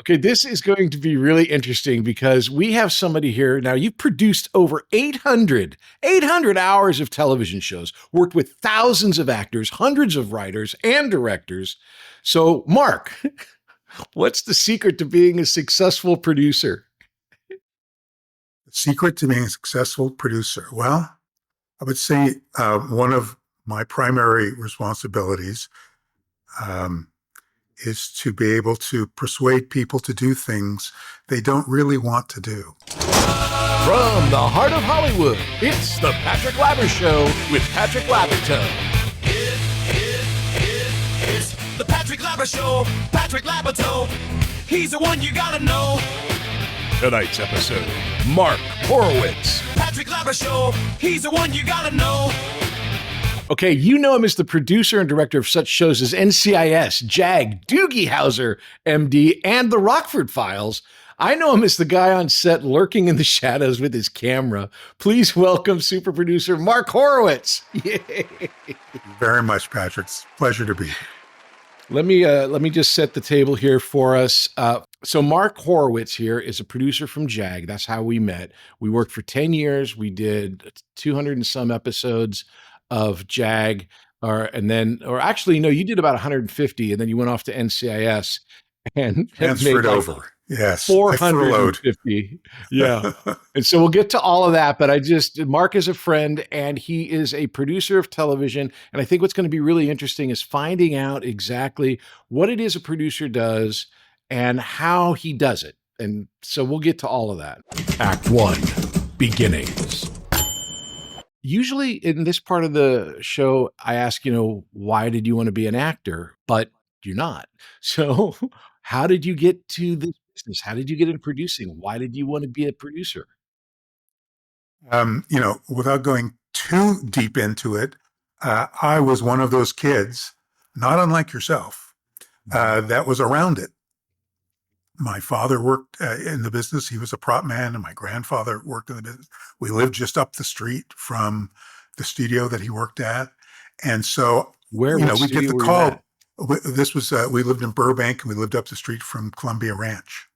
Okay, this is going to be really interesting because we have somebody here. Now, you've produced over 800 hours of television shows, worked with thousands of actors, hundreds of writers and directors. So, Mark, what's the secret to being a successful producer? The secret to being a successful producer? Well, I would say one of my primary responsibilities is to be able to persuade people to do things they don't really want to do. From the heart of Hollywood, it's the Patrick Labyorteaux Show with Patrick Labyorteaux. It's the Patrick Labyorteaux Show. Patrick Labyorteaux, he's the one you gotta know. Tonight's episode, Mark Horowitz. Patrick Labyorteaux Show, he's the one you gotta know. Okay, you know him as the producer and director of such shows as NCIS, JAG, DOGGIE HOWSER, MD, and the Rockford Files. I know him as the guy on set lurking in the shadows with his camera. Please welcome super producer Mark Horowitz. Yay. Thank you very much, Patrick. It's a pleasure to be here. Let me just set the table here for us. So Mark Horowitz here is a producer from JAG. That's how we met. We worked for 10 years. We did 200 and some episodes of JAG, or actually, no, you did about 150, and then you went off to NCIS and transferred over. Yes, 450. Yeah. And so we'll get to all of that, but Mark is a friend and he is a producer of television. And I think what's going to be really interesting is finding out exactly what it is a producer does and how he does it. And so we'll get to all of that. Act 1, beginnings. Usually in this part of the show, I ask, why did you want to be an actor? But you're not. So how did you get to this business? How did you get into producing? Why did you want to be a producer? Without going too deep into it, I was one of those kids, not unlike yourself, that was around it. My father worked in the business. He was a prop man, and my grandfather worked in the business. We lived just up the street from the studio that he worked at. And so, we'd get the call. This was, we lived in Burbank, and we lived up the street from Columbia Ranch.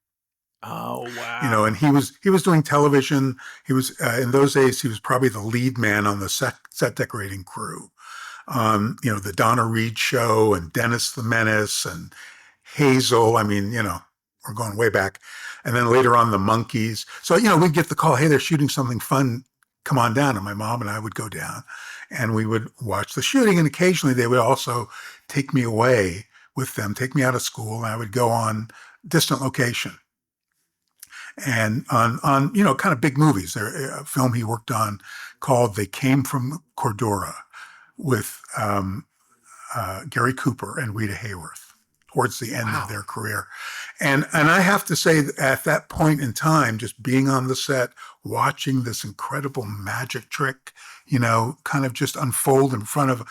Oh, wow. And he was doing television. He was, in those days, he was probably the lead man on the set decorating crew. The Donna Reed Show and Dennis the Menace and Hazel. We're going way back. And then later on, the Monkees. So, we'd get the call, hey, they're shooting something fun. Come on down. And my mom and I would go down and we would watch the shooting. And occasionally they would also take me away with them, take me out of school. And I would go on distant location and on kind of big movies. There, a film he worked on called They Came from Cordura with Gary Cooper and Rita Hayworth towards the end of their career. And I have to say, at that point in time, just being on the set, watching this incredible magic trick, kind of just unfold in front of,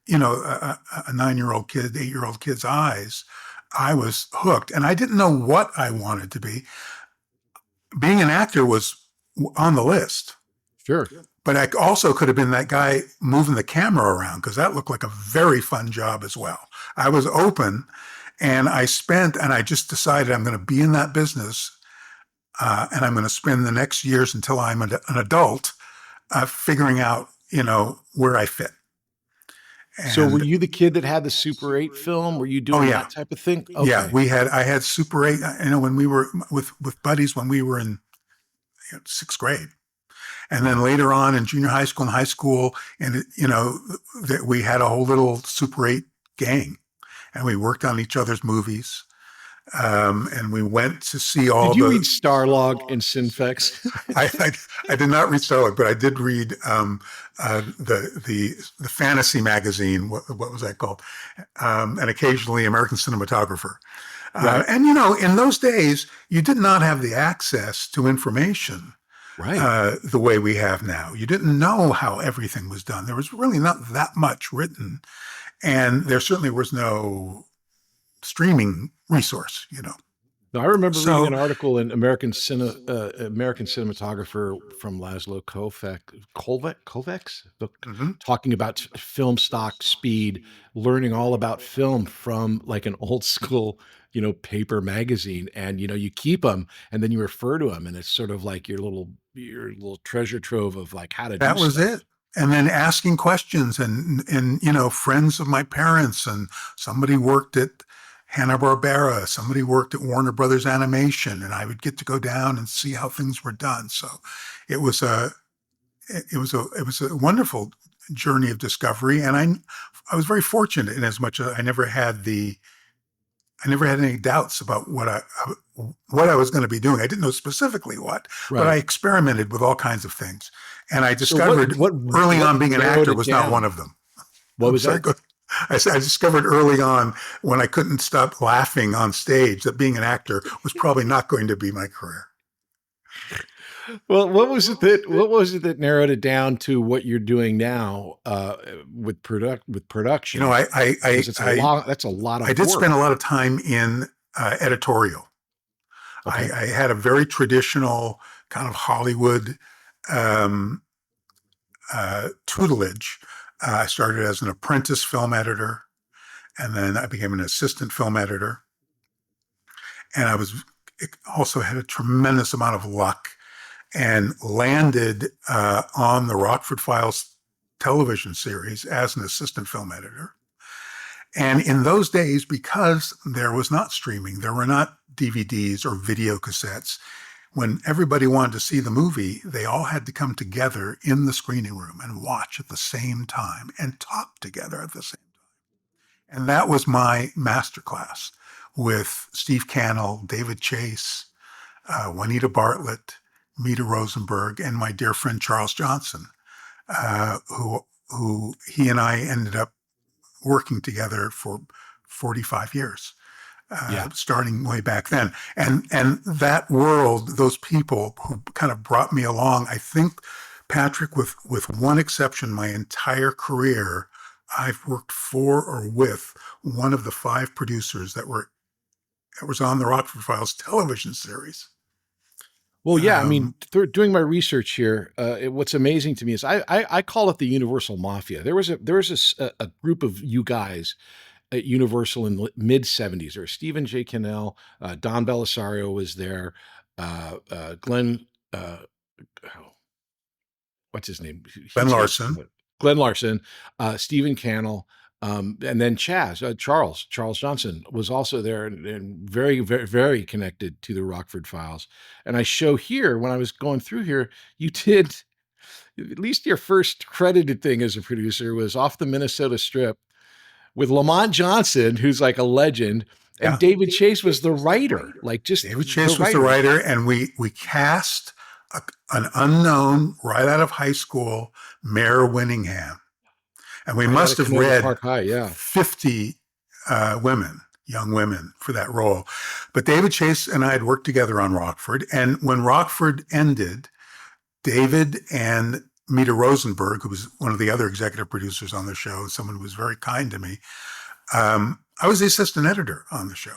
a 9-year-old kid, 8-year-old kid's eyes, I was hooked. And I didn't know what I wanted to be. Being an actor was on the list. Sure. But I also could have been that guy moving the camera around, because that looked like a very fun job as well. I was open. And I just decided I'm going to be in that business, and I'm going to spend the next years until I'm an adult figuring out, where I fit. And so were you the kid that had the Super 8 film? Were you doing that type of thing? Okay. Yeah, I had Super 8, when we were with buddies when we were in 6th grade. And then later on in junior high school and high school, and, that we had a whole little Super 8 gang. And we worked on each other's movies, and we went to see all. Did you read Starlog and Synfex? I did not read Starlog, but I did read the fantasy magazine. What was that called? And occasionally American Cinematographer. Right. And in those days, you did not have the access to information. Right. The way we have now. You didn't know how everything was done. There was really not that much written. And there certainly was no streaming resource, Now, I remember reading So an article in American Cinematographer from Laszlo Kovacs, mhm. talking about film stock speed, learning all about film from like an old school, paper magazine, and you keep them and then you refer to them, and it's sort of like your little treasure trove of like how to do That was stuff. it. And then asking questions, and friends of my parents, and somebody worked at Hanna-Barbera, somebody worked at Warner Brothers Animation, and I would get to go down and see how things were done. So it was a it was a wonderful journey of discovery, and I was very fortunate in as much as I never had any doubts about what I was going to be doing. I didn't know specifically what, but I Right. experimented with all kinds of things. And I So what discovered what early what on being an narrowed actor it was not one down? of them. What I'm was sorry. that? Go. I discovered early on when I couldn't stop laughing on stage that being an actor was probably not going to be my career. Well, what was it that narrowed it down to what you're doing now, with You know, production? I I I Because it's a I, lot that's a lot I of did work. spend a lot of time in editorial. Okay. I had a very traditional kind of Hollywood um, tutelage. I started as an apprentice film editor, and then I became an assistant film editor. And I was also had a tremendous amount of luck and landed on the Rockford Files television series as an assistant film editor. And in those days, because there was not streaming, there were not DVDs or video cassettes, when everybody wanted to see the movie, they all had to come together in the screening room and watch at the same time and talk together at the same time. And that was my masterclass with Steve Cannell, David Chase, Juanita Bartlett, Mita Rosenberg, and my dear friend Charles Johnson, who he and I ended up working together for 45 years, Yeah. starting way back then. And that world, those people who kind of brought me along, I think, Patrick, with one exception, my entire career, I've worked for or with one of the 5 producers that was on the Rockford Files television series. Well, yeah, I mean, Um, doing my research here, what's amazing to me is I call it the Universal Mafia. There was a group of you guys at Universal in the mid '70s. There was Stephen J. Cannell, Don Belisario was there, Glenn, oh, what's his name? Ben He's got Larson. Glenn Larson, Stephen Cannell, and then Charles Johnson was also there, and very, very, very connected to the Rockford Files. And I show here when I was going through here, you did at least your first credited thing as a producer was off the Minnesota Strip with Lamont Johnson, who's like a legend, and Yeah. David Chase was the writer, like just David the Chase was the writer. writer, and we cast an unknown right out of high school, Mayor Winningham. And we Right out must of have Canova read Park High, yeah. 50 young women for that role. But David Chase and I had worked together on Rockford. And when Rockford ended, David and Mita Rosenberg, who was one of the other executive producers on the show, someone who was very kind to me, I was the assistant editor on the show.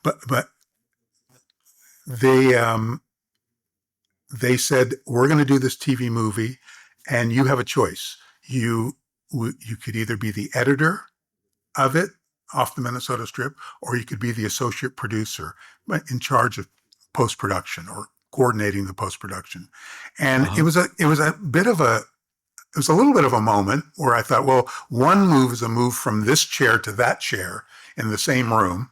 But they they said, we're going to do this TV movie, and you have a choice. You could either be the editor of it off the Minnesota Strip, or you could be the associate producer in charge of post production or coordinating the post production. And Uh-huh. it was a bit of a it was a little bit of a moment where I thought, well, one move is a move from this chair to that chair in the same room.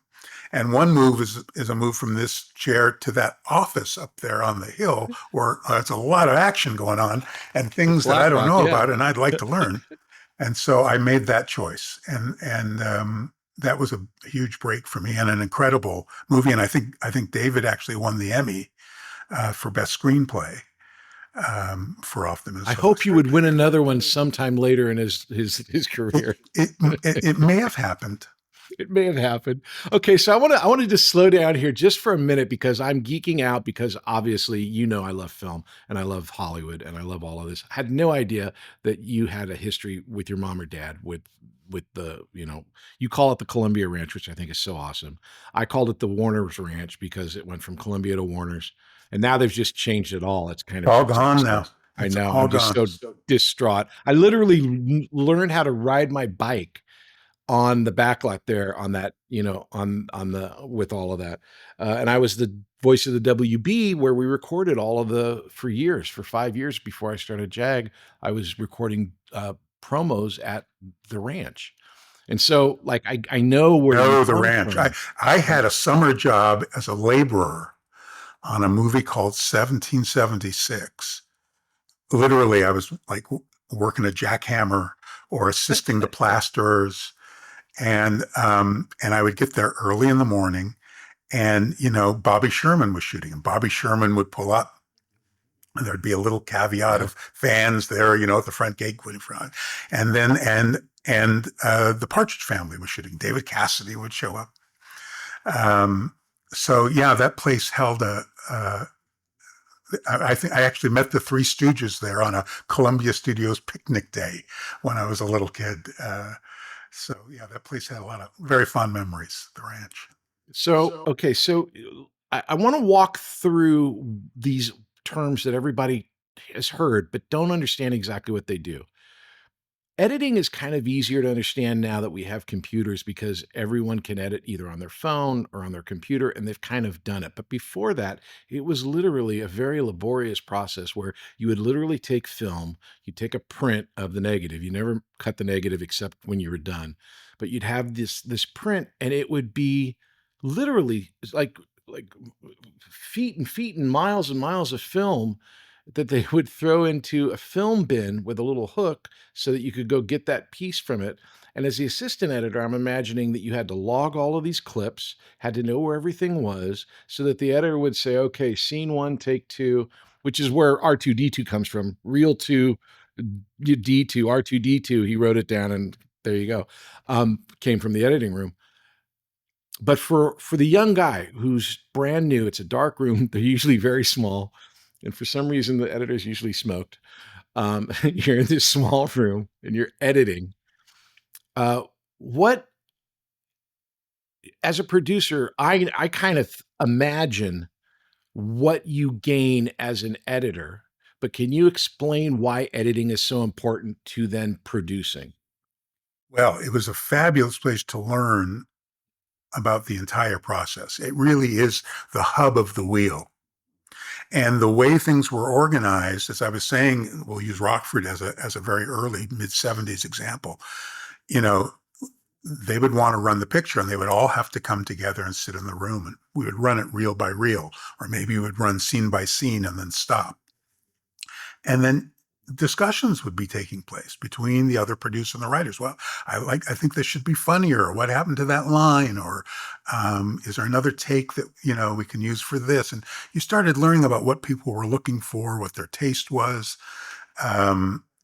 And one move is a move from this chair to that office up there on the hill where it's a lot of action going on and things that I don't BlackRock, know yeah. about and I'd like to learn. And so I made that choice, and that was a huge break for me and an incredible movie. And I think David actually won the Emmy for best screenplay for Off the I Minnesota hope you Strip. would win another one sometime later in his It, career. it may have happened. It may have happened. Okay, so I want to just slow down here just for a minute because I'm geeking out because obviously I love film and I love Hollywood and I love all of this. I had no idea that you had a history with your mom or dad with with the, you call it the Columbia Ranch, which I think is so awesome. I called it the Warner's Ranch because it went from Columbia to Warner's, and now they've just changed it all. It's kind It's of all gone now. I It's know. all I'm just gone. so distraught. I literally learned how to ride my bike on the backlot there on that, on the, with all of that. And I was the voice of the WB where we recorded all of for years, for 5 years before I started JAG, I was recording promos at the ranch. And so like, I know where you The come ranch. from. I had a summer job as a laborer on a movie called 1776. Literally, I was like working a jackhammer or assisting the plasterers. And I would get there early in the morning, and Bobby Sherman was shooting, and Bobby Sherman would pull up, and there'd be a little caveat of fans there, at the front gate waiting for it. And then the Partridge Family was shooting. David Cassidy would show up. So yeah, that place held I think I actually met the Three Stooges there on a Columbia Studios picnic day when I was a little kid. So yeah, that place had a lot of very fond memories, the ranch. So, okay. So I want to walk through these terms that everybody has heard, but don't understand exactly what they do. Editing is kind of easier to understand now that we have computers because everyone can edit either on their phone or on their computer, and they've kind of done it. But before that, it was literally a very laborious process where you would literally take film, you take a print of the negative. You never cut the negative except when you were done, but you'd have this print, and it would be literally like feet and miles of film that they would throw into a film bin with a little hook so that you could go get that piece from it. And as the assistant editor, I'm imagining that you had to log all of these clips, had to know where everything was, so that the editor would say, okay, scene 1, take 2, which is where R2D2 comes from. Reel 2, D2, R2D2. He wrote it down, and there you go. Came from the editing room. But for the young guy who's brand new, it's a dark room. They're usually very small. And for some reason, the editors usually smoked. You're in this small room and you're editing. What, as a producer, I kind of imagine what you gain as an editor, but can you explain why editing is so important to then producing? Well, it was a fabulous place to learn about the entire process. It really is the hub of the wheel. And the way things were organized, as I was saying, we'll use Rockford as a very early mid-70s example. They would want to run the picture, and they would all have to come together and sit in the room, and we would run it reel by reel, or maybe we would run scene by scene and then stop. And then discussions would be taking place between the other producer and the writers. Well, I think this should be funnier. Or what happened to that line? Or is there another take that we can use for this? And you started learning about what people were looking for, what their taste was.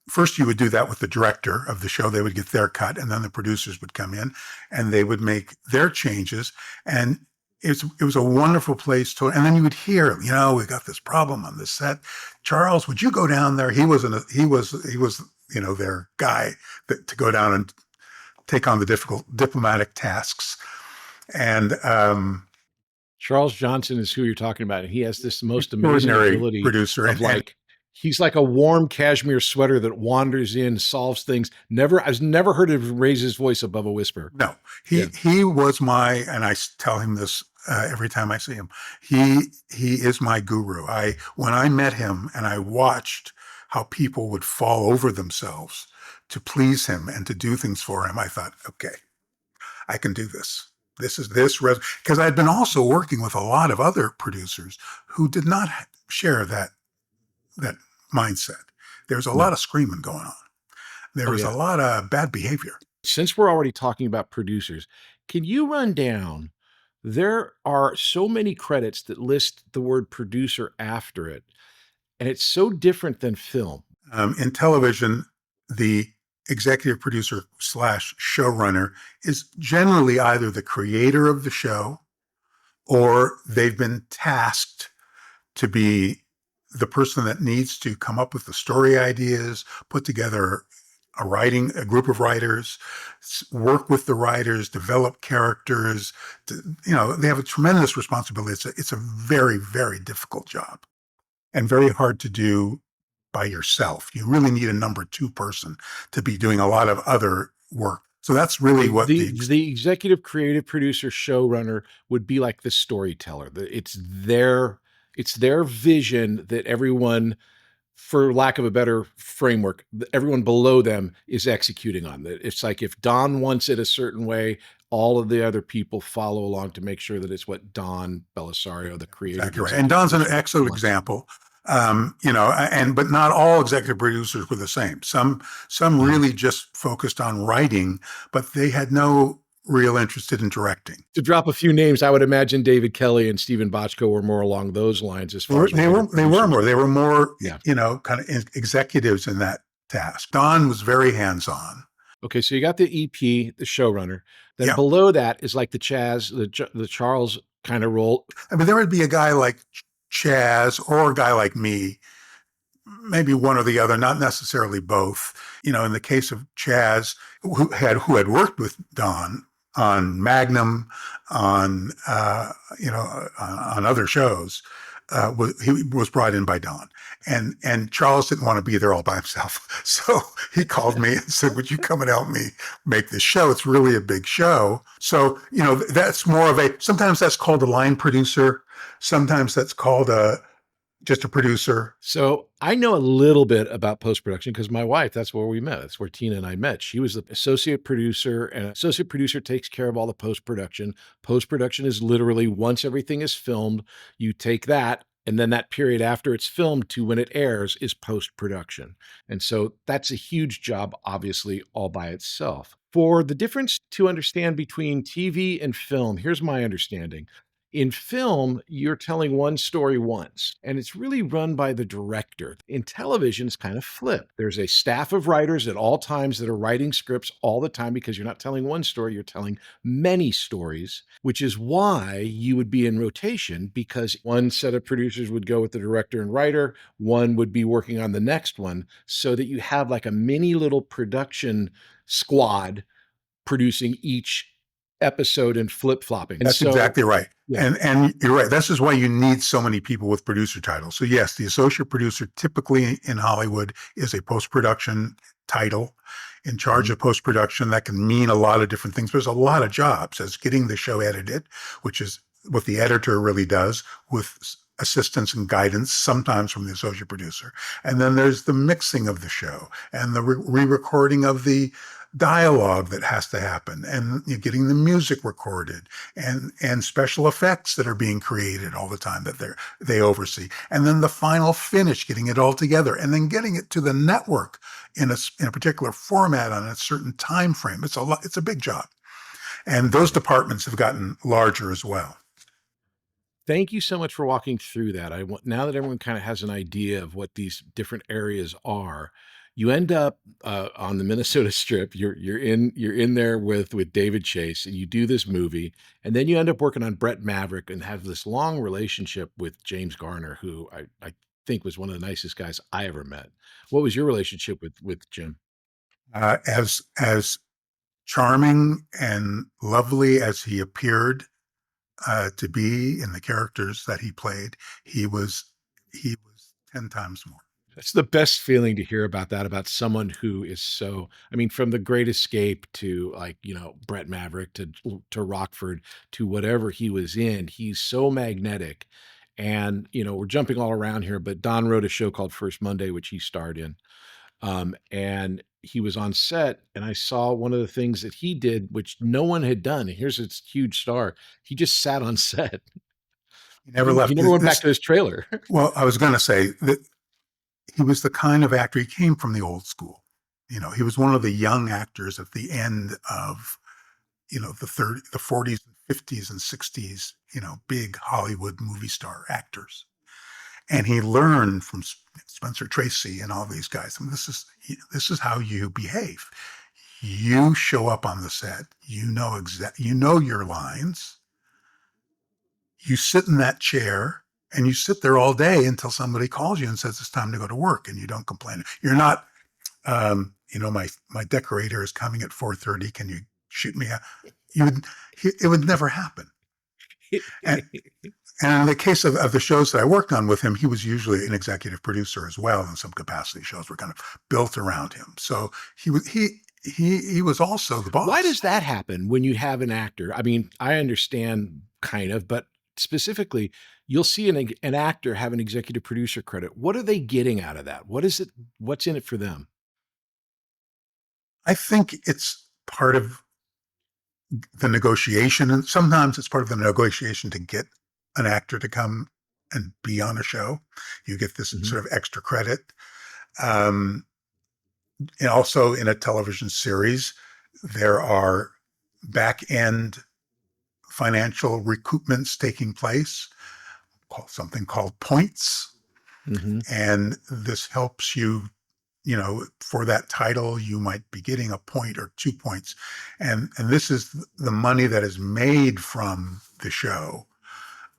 First, you would do that with the director of the show. They would get their cut, and then the producers would come in and they would make their changes. And it was a wonderful place to, and then you would hear, we got this problem on this set. Charles, would you go down there? He was their guy to go down and take on the difficult diplomatic tasks. And Charles Johnson is who you're talking about. And he has this most amazing ability producer of he's like a warm cashmere sweater that wanders in, solves things. I've never heard him raise his voice above a whisper. No, he was and I tell him this every time I see him. He is my guru. When I met him and I watched how people would fall over themselves to please him and to do things for him, I thought, okay, I can do this. Because I'd been also working with a lot of other producers who did not share that mindset. There's a lot of screaming going on. There was a lot of bad behavior. Since we're already talking about producers, can you run down? There are so many credits that list the word producer after it, and it's so different than film. In television, the executive producer / showrunner is generally either the creator of the show or they've been tasked to be the person that needs to come up with the story ideas, put together a group of writers, work with the writers, develop characters. They have a tremendous responsibility. It's a very, very difficult job and very hard to do by yourself. You really need a number two person to be doing a lot of other work. So that's really what the executive creative producer showrunner would be like the storyteller. It's their vision that everyone, for lack of a better framework, everyone below them is executing on. That it's like if Don wants it a certain way, all of the other people follow along to make sure that it's what Don Belisario, the creative. Exactly right. And Don's an excellent example. But not all executive producers were the same. Some really just focused on writing, but they had no real interest in directing. To drop a few names, I would imagine David Kelly and Stephen Bochco were more along those lines as far as they were more kind of executives in that task. Don was very hands-on. Okay, so you got the EP, the showrunner. Then below that is like the Charles kind of role. I mean, there would be a guy like Chaz or a guy like me, maybe one or the other, not necessarily both. In the case of Chaz, who had worked with Don on Magnum, on other shows, he was brought in by Don, and Charles didn't want to be there all by himself, so he called me and said, "Would you come and help me make this show? It's really a big show." So that's more of sometimes that's called a line producer. Sometimes that's called just a producer. So I know a little bit about post-production because my wife, that's where we met. That's where Tina and I met. She was the associate producer, and associate producer takes care of all the post-production. Post-production is literally once everything is filmed, you take that, and then that period after it's filmed to when it airs is post-production. And so that's a huge job, obviously, all by itself. For the difference to understand between TV and film, here's my understanding. In film, you're telling one story once, and it's really run by the director. In television, it's kind of flipped. There's a staff of writers at all times that are writing scripts all the time because you're not telling one story, you're telling many stories, which is why you would be in rotation, because one set of producers would go with the director and writer, one would be working on the next one, so that you have like a mini little production squad producing each episode and flip-flopping. That's exactly right. Yeah. And you're right. This is why you need so many people with producer titles. So yes, the associate producer typically in Hollywood is a post-production title in charge of post-production. That can mean a lot of different things. There's a lot of jobs as getting the show edited, which is what the editor really does, with assistance and guidance, sometimes from the associate producer. And then there's the mixing of the show and the re-recording of the dialogue that has to happen, and getting the music recorded, and special effects that are being created all the time that they oversee, and then the final finish, getting it all together, and then getting it to the network in a particular format on a certain time frame. It's a big job, and those departments have gotten larger as well. Thank you so much for walking through that. Now that everyone kind of has an idea of what these different areas are, you end up on the Minnesota Strip. You're in there with David Chase, and you do this movie, and then you end up working on Brett Maverick and have this long relationship with James Garner, who I think was one of the nicest guys I ever met. What was your relationship with Jim? As charming and lovely as he appeared to be in the characters that he played, he was 10 times more. That's the best feeling to hear about that, about someone who is so, I mean, from The Great Escape to Brett Maverick to Rockford to whatever he was in, he's so magnetic. And, we're jumping all around here, but Don wrote a show called First Monday, which he starred in. And he was on set, and I saw one of the things that he did, which no one had done. And here's its huge star. He just sat on set. He never left. He never went back to his trailer. Well, I was going to say that he was the kind of actor, he came from the old school. He was one of the young actors at the end of, the 40s and 50s and 60s, big Hollywood movie star actors. And he learned from Spencer Tracy and all these guys. I mean, this is how you behave. You show up on the set, you know your lines. You sit in that chair, and you sit there all day until somebody calls you and says it's time to go to work, and you don't complain. You're not my decorator is coming at 4:30. Can you shoot me out? It would never happen. And in the case of the shows that I worked on with him, he was usually an executive producer as well, and some capacity shows were kind of built around him. So he was also the boss. Why does that happen when you have an actor? I mean, I understand kind of, but specifically, you'll see an actor have an executive producer credit. What are they getting out of that? What is it? What's in it for them? I think it's part of the negotiation, and sometimes it's part of the negotiation to get an actor to come and be on a show. You get this sort of extra credit. And also in a television series, there are back-end financial recoupments taking place, something called points. And this helps you, for that title, you might be getting a point or 2 points. And this is the money that is made from the show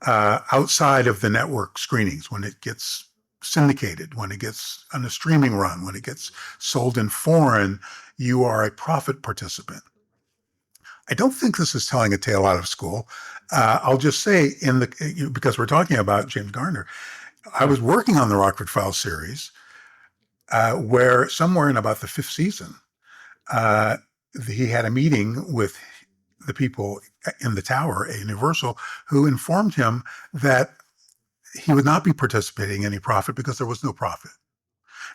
outside of the network screenings, when it gets syndicated, when it gets on a streaming run, when it gets sold in foreign, you are a profit participant. I don't think this is telling a tale out of school. I'll just say, because we're talking about James Garner, I was working on the Rockford Files series, where somewhere in about the 5th season, he had a meeting with the people in the tower at Universal, who informed him that he would not be participating in any profit because there was no profit.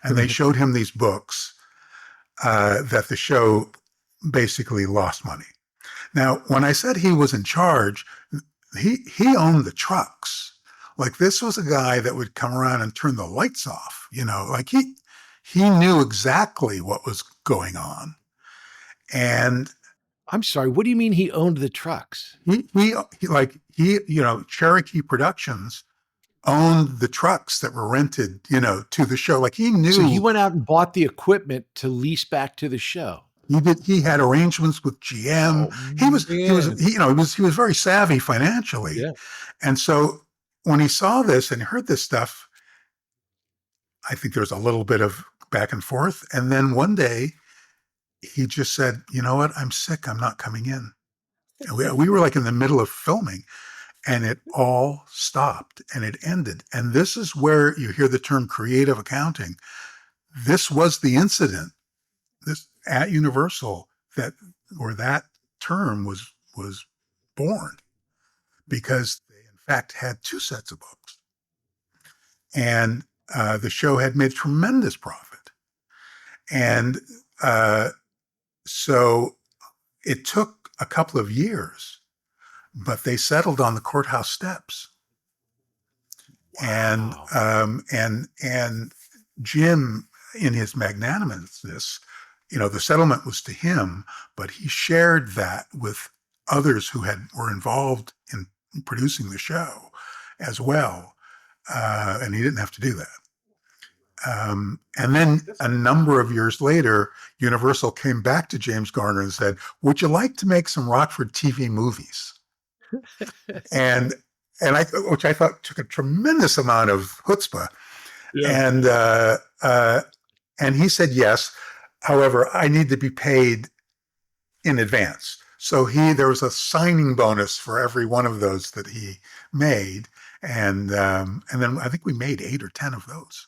And they showed him these books that the show basically lost money. Now, when I said he was in charge, he owned the trucks. Like, this was a guy that would come around and turn the lights off, like he knew exactly what was going on. And I'm sorry, what do you mean he owned the trucks? Cherokee Productions owned the trucks that were rented, to the show. Like, he knew. So he went out and bought the equipment to lease back to the show. He had arrangements with GM. He was very savvy financially. Yeah. And so when he saw this and heard this stuff, I think there was a little bit of back and forth. And then one day he just said, "You know what? I'm sick. I'm not coming in." And we were like in the middle of filming, and it all stopped and it ended. And this is where you hear the term creative accounting. This was the incident at Universal where that term was born, because they in fact had 2 sets of books, and the show had made tremendous profit. And so it took a couple of years, but they settled on the courthouse steps. Wow. And Jim, in his magnanimousness, the settlement was to him, but he shared that with others who were involved in producing the show as well. And he didn't have to do that. And then a number of years later, Universal came back to James Garner and said, "Would you like to make some Rockford TV movies?" which I thought took a tremendous amount of chutzpah. Yeah. And he said yes. However, I need to be paid in advance. So there was a signing bonus for every one of those that he made. And then I think we made 8 or 10 of those.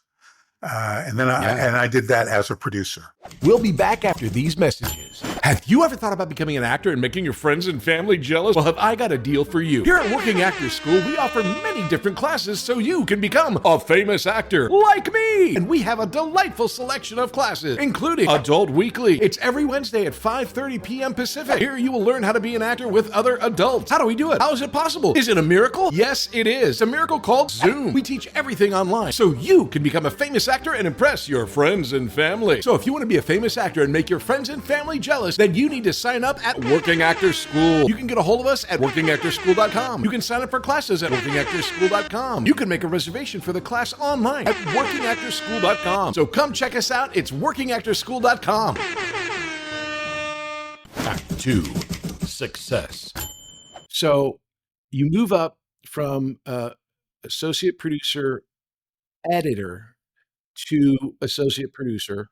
And I did that as a producer. We'll be back after these messages. Have you ever thought about becoming an actor and making your friends and family jealous? Well, have I got a deal for you. Here at Working Actors School, we offer many different classes so you can become a famous actor like me. And we have a delightful selection of classes, including Adult Weekly. It's every Wednesday at 5:30 p.m. Pacific. Here you will learn how to be an actor with other adults. How do we do it? How is it possible? Is it a miracle? Yes, it is. A miracle called Zoom. We teach everything online so you can become a famous actor and impress your friends and family. So if you want to be a famous actor and make your friends and family jealous, then you need to sign up at Working Actors School. You can get a hold of us at workingactorschool.com. You can sign up for classes at workingactorschool.com. You can make a reservation for the class online at workingactorschool.com. So come check us out. It's workingactorschool.com. Act 2, Success. So you move up from associate producer, editor to associate producer.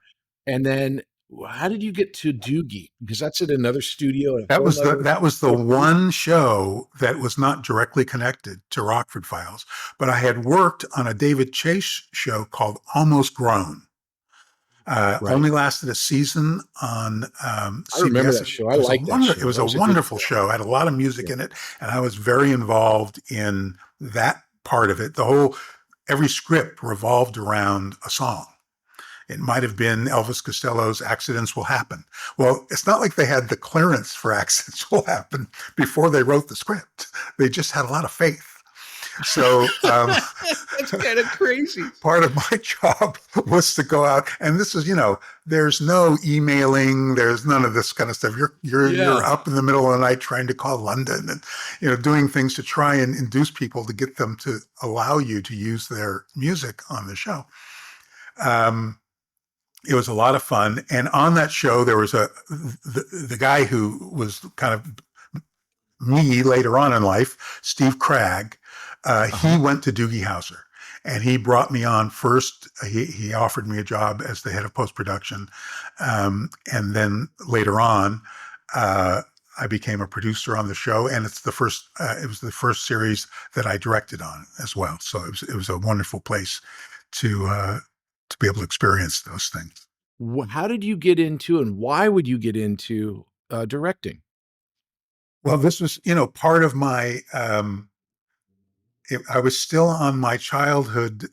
And then How did you get to Doogie? Because that's at another studio and a That whole was the nother. that was the one show that was not directly connected to Rockford Files, but I had worked on a David Chase show called Almost Grown. Right. Only lasted a season on I remember CBS. that show. I liked that It show. was That a was a good wonderful show. show. It had a lot of music Yeah. in it, and I was very involved in that part of it. The whole every script revolved around a song. It might have been Elvis Costello's Accidents Will Happen. Well, it's not like they had the clearance for Accidents Will Happen before they wrote the script. They just had a lot of faith. So That's kind of crazy. part of my job was to go out, and this is, there's no emailing, there's none of this kind of stuff. You're Yeah. up in the middle of the night trying to call London and doing things to try and induce people to get them to allow you to use their music on the show. It was a lot of fun, and on that show there was the guy who was kind of me later on in life, Steve Cragg. He went to DOGGIE HOWSER, and he brought me on first. He offered me a job as the head of post-production. And then later on, I became a producer on the show, and it was the first series that I directed on as well. So it was a wonderful place to be able to experience those things. How did you get into, and why would you get into directing? Well, this was, part of my, I was still on my childhood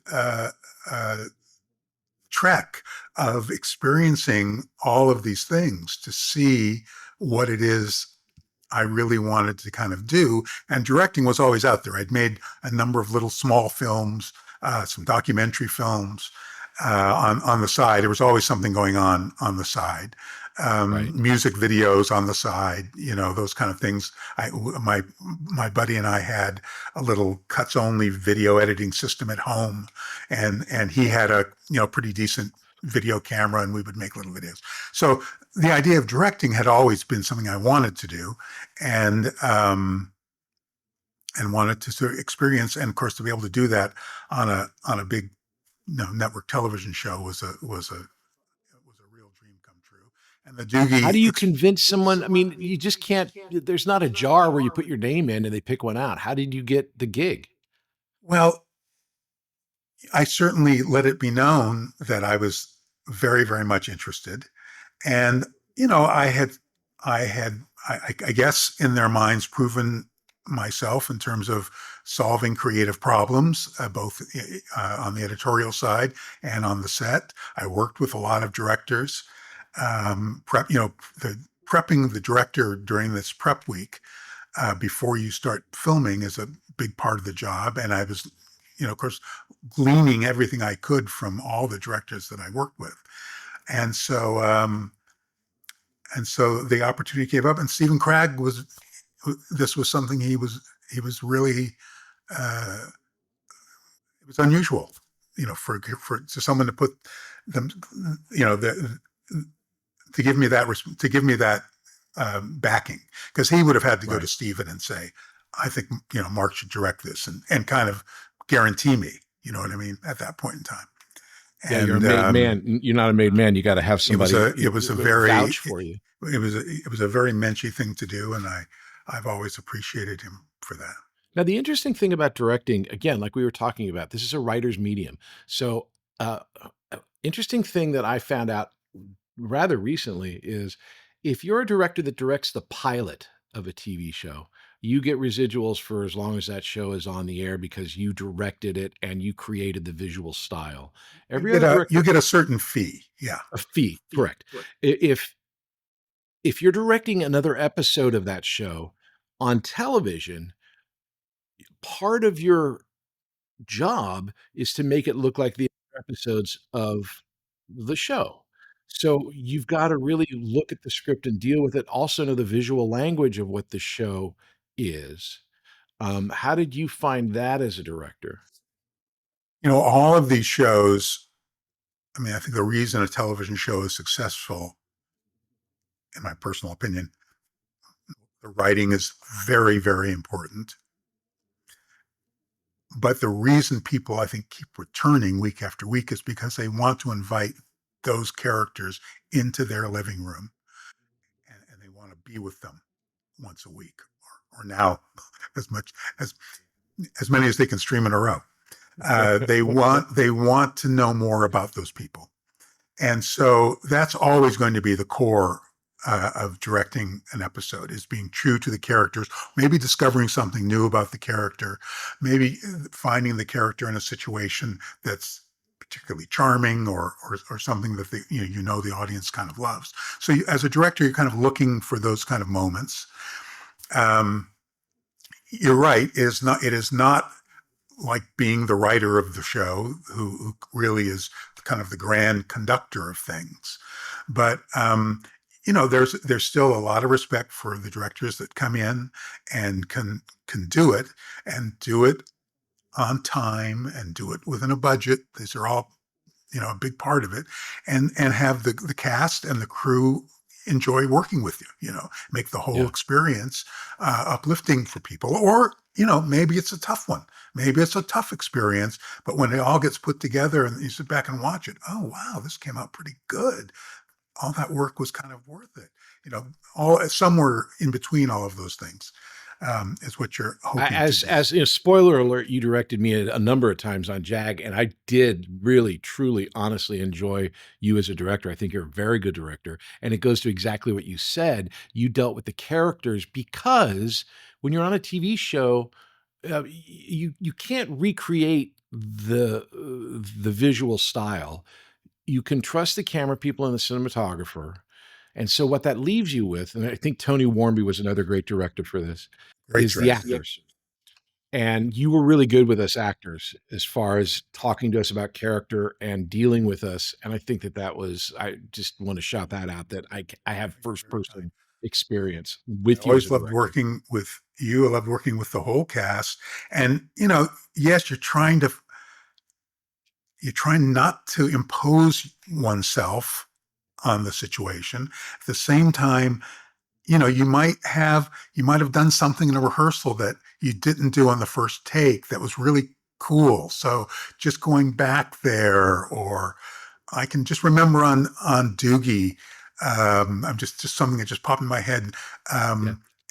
trek of experiencing all of these things to see what it is I really wanted to kind of do. And directing was always out there. I'd made a number of little small films, some documentary films on the side. There was always something going on the side. Right. Music videos on the side, those kind of things. My buddy and I had a little cuts only video editing system at home, and he had a pretty decent video camera, and we would make little videos. So the idea of directing had always been something I wanted to do, and wanted to sort of experience, and of course to be able to do that on a big network television show was a real dream come true. And the How Doogie, do you convince someone? I mean, you just can't. There's not a jar where you put your name in and they pick one out. How did you get the gig? well, I certainly let it be known that I was very, very much interested. And, I guess in their minds, proven myself in terms of solving creative problems, both on the editorial side and on the set. I worked with a lot of directors. Prepping the director during this prep week before you start filming is a big part of the job. And I was, of course, gleaning everything I could from all the directors that I worked with. And so, the opportunity came up, and Stephen Cragg this was something he was really, it was unusual, for someone to put them, to give me that backing, because he would have had to go to Right. Stephen and say, I think, Mark should direct this, and kind of guarantee me, you know what I mean, at that point in time. Yeah, you're a And made man. You're not a made man. You got to have somebody it was a very vouch for you. it was a very menschy thing to do, and I've always appreciated him for that. Now, the interesting thing about directing, again, like we were talking about, this is a writer's medium. So, interesting thing that I found out rather recently is if you're a director that directs the pilot of a TV show, you get residuals for as long as that show is on the air because you directed it and you created the visual style. Every other You director, get a certain fee, yeah. a fee, correct. If you're directing another episode of that show on television, part of your job is to make it look like the episodes of the show. So you've got to really look at the script and deal with it. Also know the visual language of what the show is. How did you find that as a director? All of these shows, I mean, I think the reason a television show is successful, in my personal opinion, the writing is very, very important. But the reason people, I think, keep returning week after week is because they want to invite those characters into their living room, and they want to be with them once a week, or now as much as many as they can stream in a row. They want to know more about those people. And so that's always going to be the core of directing an episode, is being true to the characters, maybe discovering something new about the character, maybe finding the character in a situation that's particularly charming, or something that the audience kind of loves. So as a director, you're kind of looking for those kind of moments. You're right. It is not like being the writer of the show, who really is kind of the grand conductor of things. But there's still a lot of respect for the directors that come in and can do it, and do it on time, and do it within a budget. These are all, a big part of it, and have the cast and the crew enjoy working with you, make the whole experience uplifting for people. Or, maybe it's a tough one. Maybe it's a tough experience, but when it all gets put together and you sit back and watch it, oh, wow, this came out pretty good. All that work was kind of worth it. All somewhere in between all of those things is what you're hoping to do. As spoiler alert, you directed me a number of times on JAG, and I did really, truly, honestly enjoy you as a director. I think you're a very good director, and it goes to exactly what you said. You dealt with the characters, because when you're on a TV show, you can't recreate the visual style. You can trust the camera people and the cinematographer. And so what that leaves you with, and I think Tony Warmby was another great director for this, is the actors. And you were really good with us actors as far as talking to us about character and dealing with us. And I think that was, I just want to shout that out, that I have first person experience with you. I always loved working with you. I loved working with the whole cast. And, yes, you're trying not to impose oneself on the situation. At the same time, you might have done something in a rehearsal that you didn't do on the first take that was really cool. So just going back there, or I can just remember on DOGGIE, I'm just something that just popped in my head.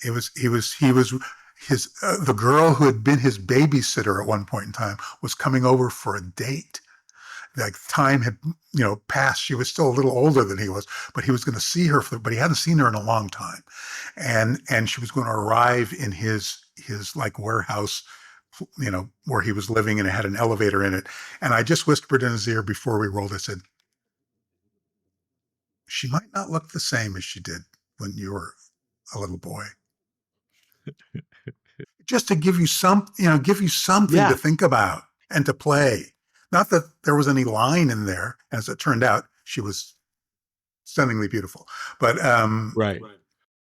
It was the girl who had been his babysitter at one point in time was coming over for a date. Like, time had, passed. She was still a little older than he was, but he was going to see her but he hadn't seen her in a long time. And she was going to arrive in his like warehouse, where he was living, and it had an elevator in it. And I just whispered in his ear before we rolled, I said, she might not look the same as she did when you were a little boy. Just to give you something to think about and to play. Not that there was any line in there. As it turned out, she was stunningly beautiful. But right.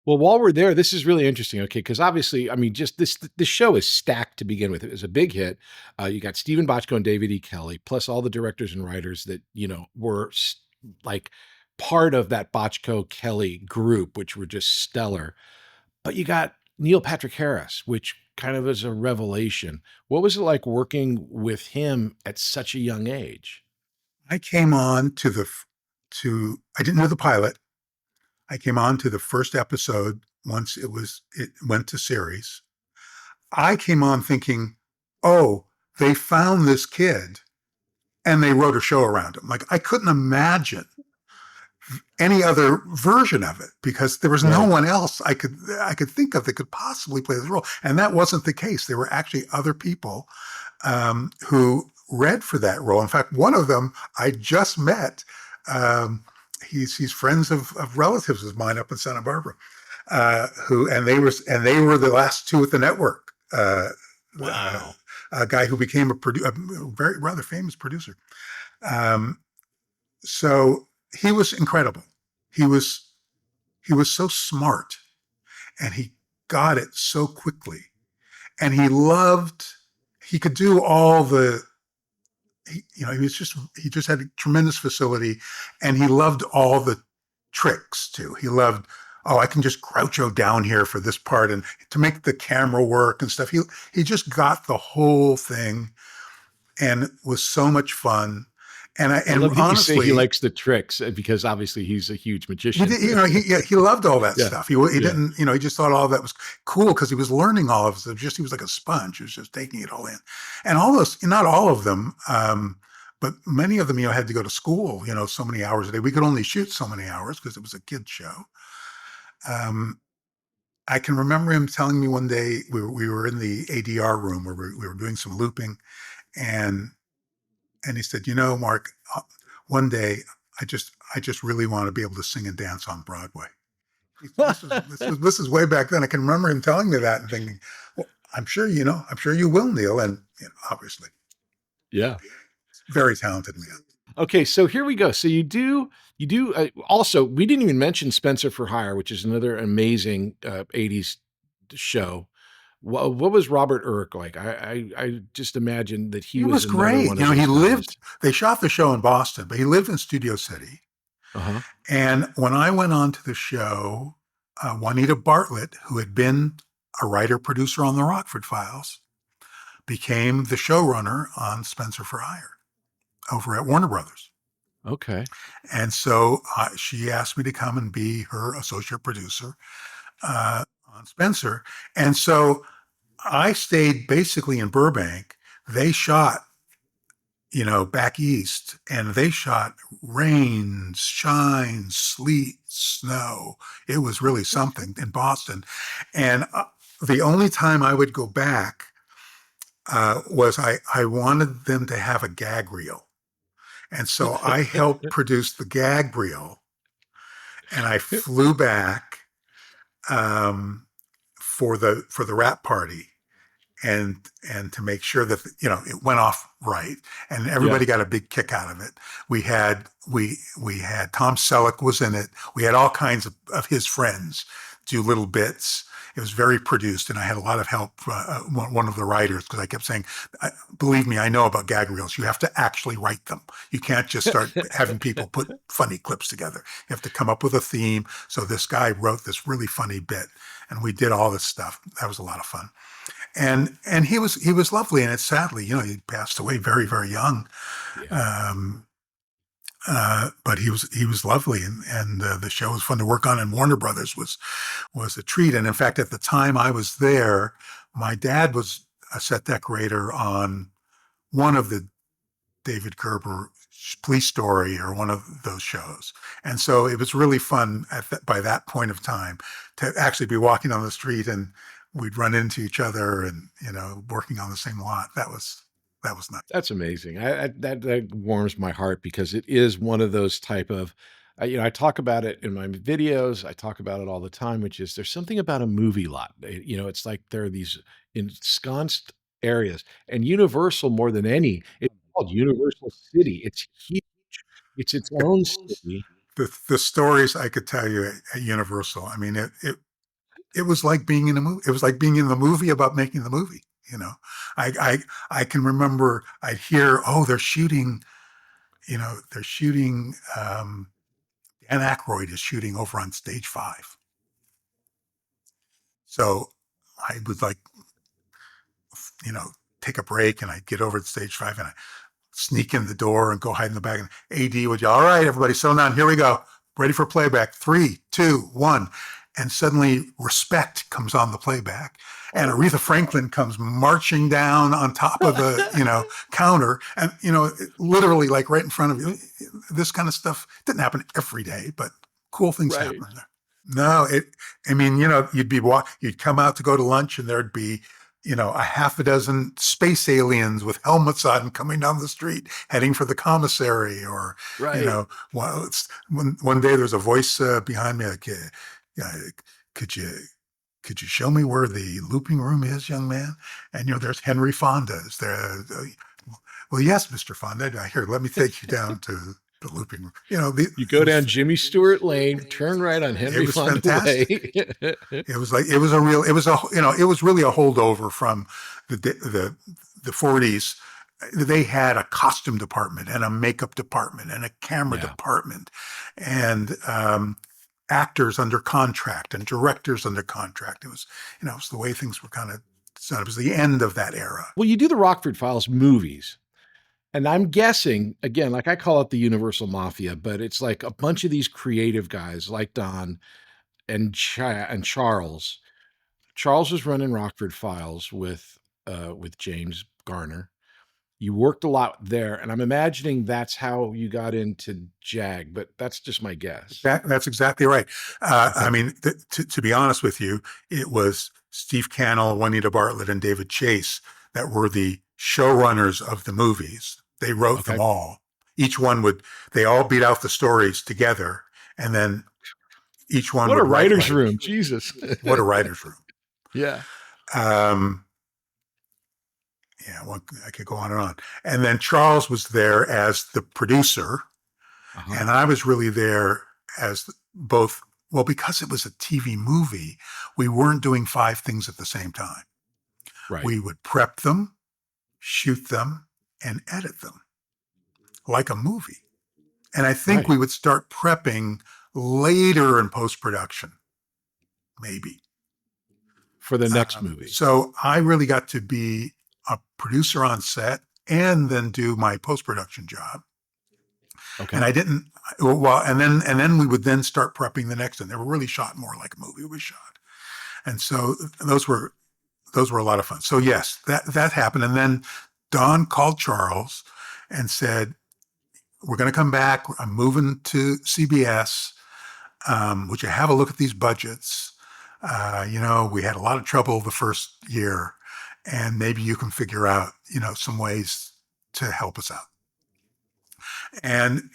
Well, while we're there, this is really interesting. Okay, because obviously, I mean, just this show is stacked to begin with. It was a big hit. You got Stephen Bochco and David E. Kelley, plus all the directors and writers that were like part of that Bochco Kelley group, which were just stellar. But you got Neil Patrick Harris, which kind of is a revelation. What was it like working with him at such a young age? I came on I didn't know the pilot. I came on to the first episode once it went to series. I came on thinking, oh, they found this kid and they wrote a show around him. Like, I couldn't imagine any other version of it, because there was no one else I could think of that could possibly play this role. And that wasn't the case. There were actually other people who read for that role. In fact, one of them I just met. He's friends of relatives of mine up in Santa Barbara, and they were the last two at the network. Wow. A guy who became a very rather famous producer. So he was incredible. He was so smart, and he got it so quickly, and he could do all the, he just had a tremendous facility, and he loved all the tricks too. He loved, I can just Groucho down here for this part, and to make the camera work and stuff. He just got the whole thing, and it was so much fun. I love that you say he honestly, likes the tricks because obviously he's a huge he magician. did, he loved all that Yeah. stuff. He Yeah. didn't, he just thought all of that was cool because he was learning all of it. He was like a sponge. He was just taking it all in. And all those, not all of them, but many of them, had to go to school, so many hours a day. We could only shoot so many hours because it was a kid's show. I can remember him telling me one day we were in the ADR room where we were doing some looping, and he said, Mark, one day I just really want to be able to sing and dance on Broadway. This is way back then. I can remember him telling me that and thinking, well, I'm sure you will, Neil. And obviously, Yeah. very talented man. Okay, so here we go. So you do also, we didn't even mention Spencer for Hire, which is another amazing 80s show. What was Robert Urich like? I just imagine that he was great. One of He those lived, guys. they shot the show in Boston, but he lived in Studio City. Uh-huh. And when I went on to the show, Juanita Bartlett, who had been a writer-producer on the Rockford Files, became the showrunner on Spencer for Hire over at Warner Brothers. Okay. And so she asked me to come and be her associate producer on Spencer. And so I stayed basically in Burbank. They shot, back east, and they shot rain, shine, sleet, snow. It was really something in Boston. And the only time I would go back was I wanted them to have a gag reel. And so I helped produce the gag reel, and I flew back for the wrap party, and to make sure that it went off right, and everybody got a big kick out of it. We had Tom Selleck was in it. We had all kinds of his friends do little bits. It was very produced, and I had a lot of help. One of the writers, because I kept saying, "Believe me, I know about gag reels. You have to actually write them. You can't just start having people put funny clips together. You have to come up with a theme." So this guy wrote this really funny bit, and we did all this stuff. That was a lot of fun, and he was lovely. And it's sadly, he passed away very, very young. Yeah. But he was lovely, and the show was fun to work on, and Warner Brothers was a treat. And in fact, at the time I was there, my dad was a set decorator on one of the David Gerber Police Story or one of those shows. And so it was really fun by that point of time to actually be walking on the street, and we'd run into each other and, working on the same lot. That was nice. That's amazing. That warms my heart because it is one of those type of, I talk about it in my videos. I talk about it all the time, which is there's something about a movie lot. It's like there are these ensconced areas, and Universal more than any, it's called Universal City. It's huge. It's its own city. The stories I could tell you at Universal, I mean, it was like being in a movie. It was like being in the movie about making the movie. I can remember I'd hear, oh, they're shooting, Dan Aykroyd is shooting over on stage 5. So I would take a break, and I'd get over to stage 5, and I sneak in the door and go hide in the back, and AD would yell, "All right, everybody, settle down. Here we go. Ready for playback. 3, 2, 1. And suddenly Respect comes on the playback, and Aretha Franklin comes marching down on top of the, counter, and, literally like right in front of you. This kind of stuff didn't happen every day, but cool things happen there. No, you'd come out to go to lunch, and there'd be, a half a dozen space aliens with helmets on coming down the street, heading for the commissary, or, one day there's a voice behind me like, could you show me where the looping room is, young man? And there's Henry Fonda. Is there? Well, yes, Mr. Fonda. Here, let me take you down to the looping room. You go down Jimmy Stewart Lane, turn right on Henry Fonda Way. It was really a holdover from the 40s. They had a costume department and a makeup department and a camera department, and actors under contract and directors under contract. It was, it was the way things were kind of set up. It was the end of that era. Well, you do the Rockford Files movies. And I'm guessing, again, like I call it the Universal Mafia, but it's like a bunch of these creative guys like Don and Charles. Charles was running Rockford Files with James Garner. You worked a lot there, and I'm imagining that's how you got into JAG, but that's just my guess. That's exactly right. I Okay. mean, to be honest with you, it was Steve Cannell, Juanita Bartlett, and David Chase that were the showrunners of the movies. They wrote Okay. them all. Each one would, they all beat out the stories together, and then each one What a would write writer's like, room. Jesus. what a writer's room. Yeah. Um, yeah, well, I could go on and on. And then Charles was there as the producer, Uh-huh. and I was really there as both. Well, because it was a TV movie, we weren't doing 5 things at the same time. Right. We would prep them, shoot them, and edit them like a movie. And I think Right. we would start prepping later in post-production, maybe. For the next movie. So I really got to be a producer on set and then do my post-production job. Okay. And I didn't, well, and then we would then start prepping the next one. They were really shot more like a movie was shot. And so those were a lot of fun. So yes, that happened. And then Don called Charles and said, we're going to come back. I'm moving to CBS. Would you have a look at these budgets? We had a lot of trouble the first year, and maybe you can figure out, some ways to help us out. And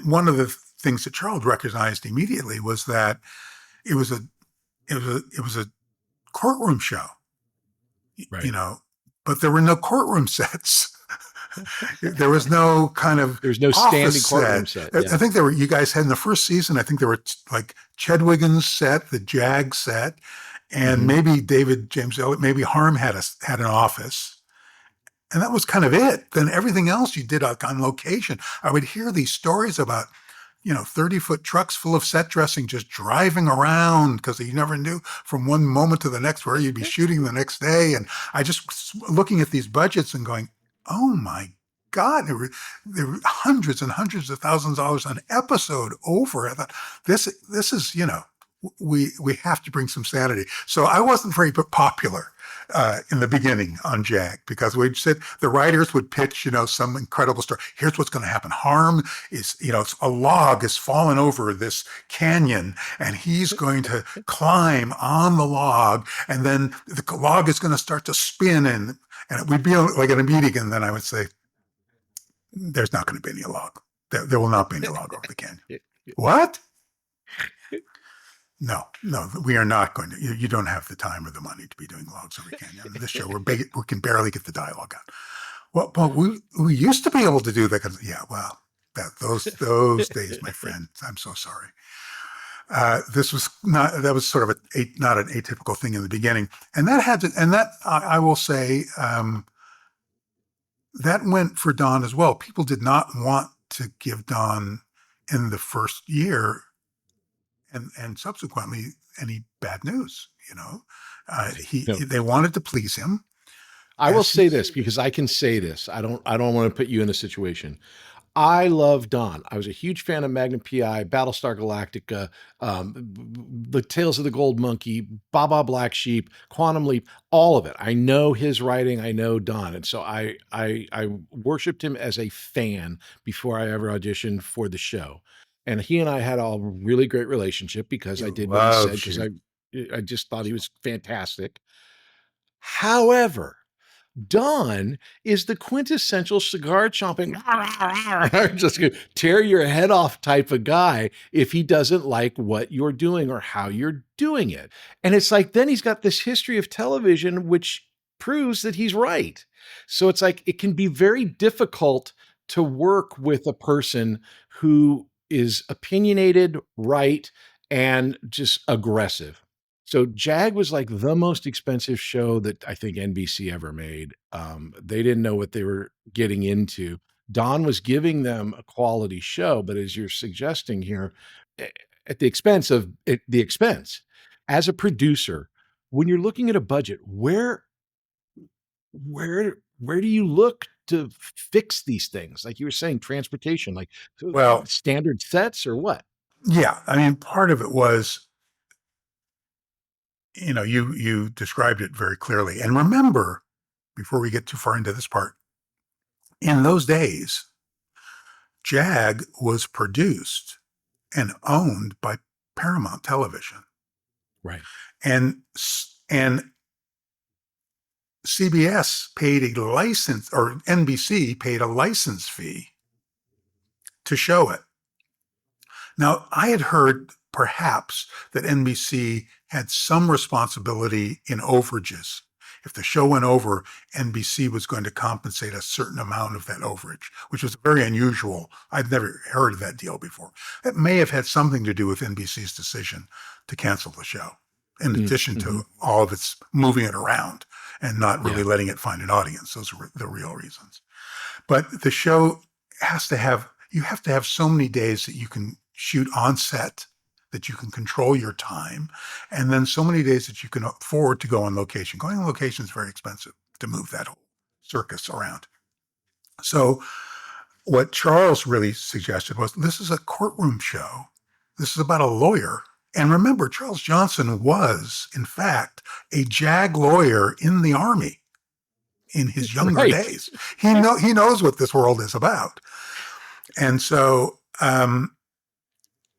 one of the things that Charles recognized immediately was that it was a courtroom show, Right. but there were no courtroom sets. There was no kind of There's no standing courtroom set. I Yeah. think you guys had in the first season, I think there were like Chedwigan's set, the JAG set, and maybe David James Elliott, maybe Harm had an office. And that was kind of it. Then everything else you did on location. I would hear these stories about, 30-foot trucks full of set dressing just driving around because you never knew from one moment to the next where you'd be shooting the next day. And I just was looking at these budgets and going, oh my God, there were hundreds and hundreds of thousands of dollars an episode over. I thought, this is, we have to bring some sanity. So I wasn't very popular in the beginning on JAG because we'd said the writers would pitch, some incredible story. Here's what's going to happen. Harm is, a log is fallen over this canyon and he's going to climb on the log and then the log is going to start to spin and we'd be like in a meeting and then I would say, there's not going to be any log. There will not be any log over the canyon. What? No, we are not going to. You don't have the time or the money to be doing logs over canyon. On this show, we can barely get the dialogue out. Well, we used to be able to do that. Yeah, well, those days, my friend. I'm so sorry. That was sort of not an atypical thing in the beginning, and I will say that went for Don as well. People did not want to give Don in the first year and subsequently any bad news, No. they wanted to please him. I will say this because I can say this. I don't want to put you in a situation. I love Don. I was a huge fan of Magnum PI, Battlestar Galactica, The Tales of the Gold Monkey, Baba Black Sheep, Quantum Leap, all of it. I know his writing. I know Don. And so I worshiped him as a fan before I ever auditioned for the show. And he and I had a really great relationship because I did what he said, because I just thought he was fantastic. However, Don is the quintessential cigar chomping, just gonna tear your head off type of guy if he doesn't like what you're doing or how you're doing it. And it's like, then he's got this history of television, which proves that he's right. So it's like, it can be very difficult to work with a person who is opinionated, right, and just aggressive. So JAG was like the most expensive show that I think NBC ever made. They didn't know what they were getting into. Don was giving them a quality show, but as you're suggesting here, at the expense of the expense. As a producer, when you're looking at a budget, where where do you look to fix these things? Like you were saying, transportation, like Well, standard sets or what? yeah, I mean, part of it was, you described it very clearly. And remember, before we get too far into this part, in those days, JAG was produced and owned by Paramount Television, Right. and CBS paid a license, or NBC paid a license fee to show it. Now, I had heard perhaps that NBC had some responsibility in overages. If the show went over, NBC was going to compensate a certain amount of that overage, which was very unusual. I'd never heard of that deal before. It may have had something to do with NBC's decision to cancel the show, in addition to all of its moving it around and not really letting it find an audience. Those are the real reasons. But the show you have to have so many days that you can shoot on set, that you can control your time, and then so many days that you can afford to go on location. Going on location is very expensive to move that whole circus around. So what Charles really suggested was, this is a courtroom show. This is about a lawyer. And remember, Charles Johnson was, in fact, a JAG lawyer in the Army in his younger days. He knows what this world is about. And so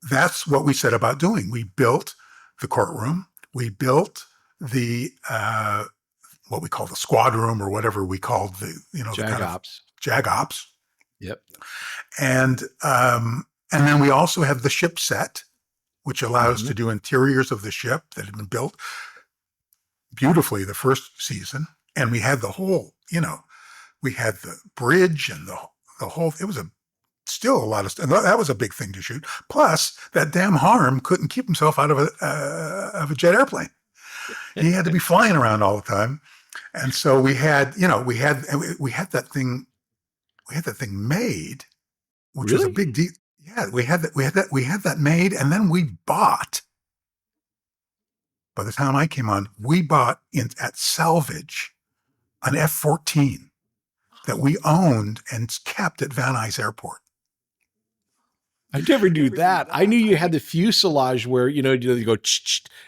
that's what we set about doing. We built the courtroom. We built the what we call the squad room, or whatever we called the JAG Ops. JAG Ops. Yep. And then we also have the ship set, which allowed us to do interiors of the ship that had been built beautifully the first season. And we had the whole, we had the bridge and the whole. It was still a lot of stuff. That was a big thing to shoot. Plus, that damn Harm couldn't keep himself out of a jet airplane. He had to be flying around all the time. And so we had that thing made, which was a big deal. Yeah, we had that made, and then we bought. By the time I came on, we bought at Salvage an F-14 that we owned and kept at Van Nuys Airport. I never knew that. I knew you had the fuselage where, you go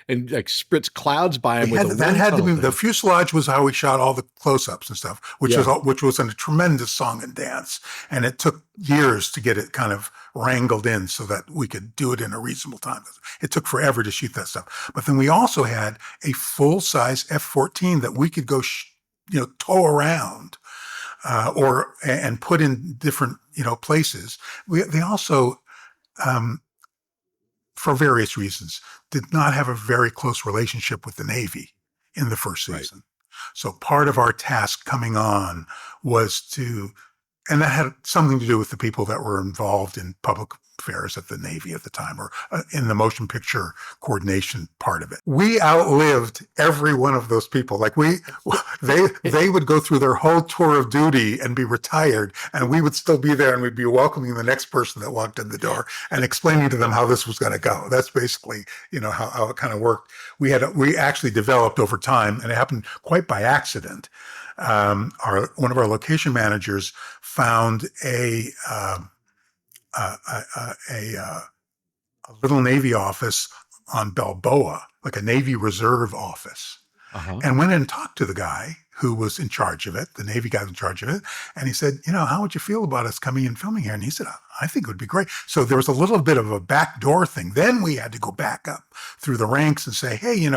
and like spritz clouds by them. That had to be the fuselage. Was how we shot all the close-ups and stuff, which was a tremendous song and dance. And it took years to get it kind of wrangled in so that we could do it in a reasonable time. It took forever to shoot that stuff. But then we also had a full-size F-14 that we could go, tow around and put in different, places. They also, for various reasons, did not have a very close relationship with the Navy in the first season. Right. So part of our task coming on was and that had something to do with the people that were involved in public affairs at the Navy at the time, or in the motion picture coordination part of it. We outlived every one of those people. Like they would go through their whole tour of duty and be retired, and we would still be there, and we'd be welcoming the next person that walked in the door and explaining to them how this was going to go. That's basically, how it kind of worked. We actually developed over time, and it happened quite by accident. One of our location managers found a little Navy office on Balboa, like a Navy Reserve office, and went in and talked to the guy who was in charge of it, the Navy guy in charge of it. And he said, how would you feel about us coming and filming here? And he said, I think it would be great. So there was a little bit of a backdoor thing. Then we had to go back up through the ranks and say, hey,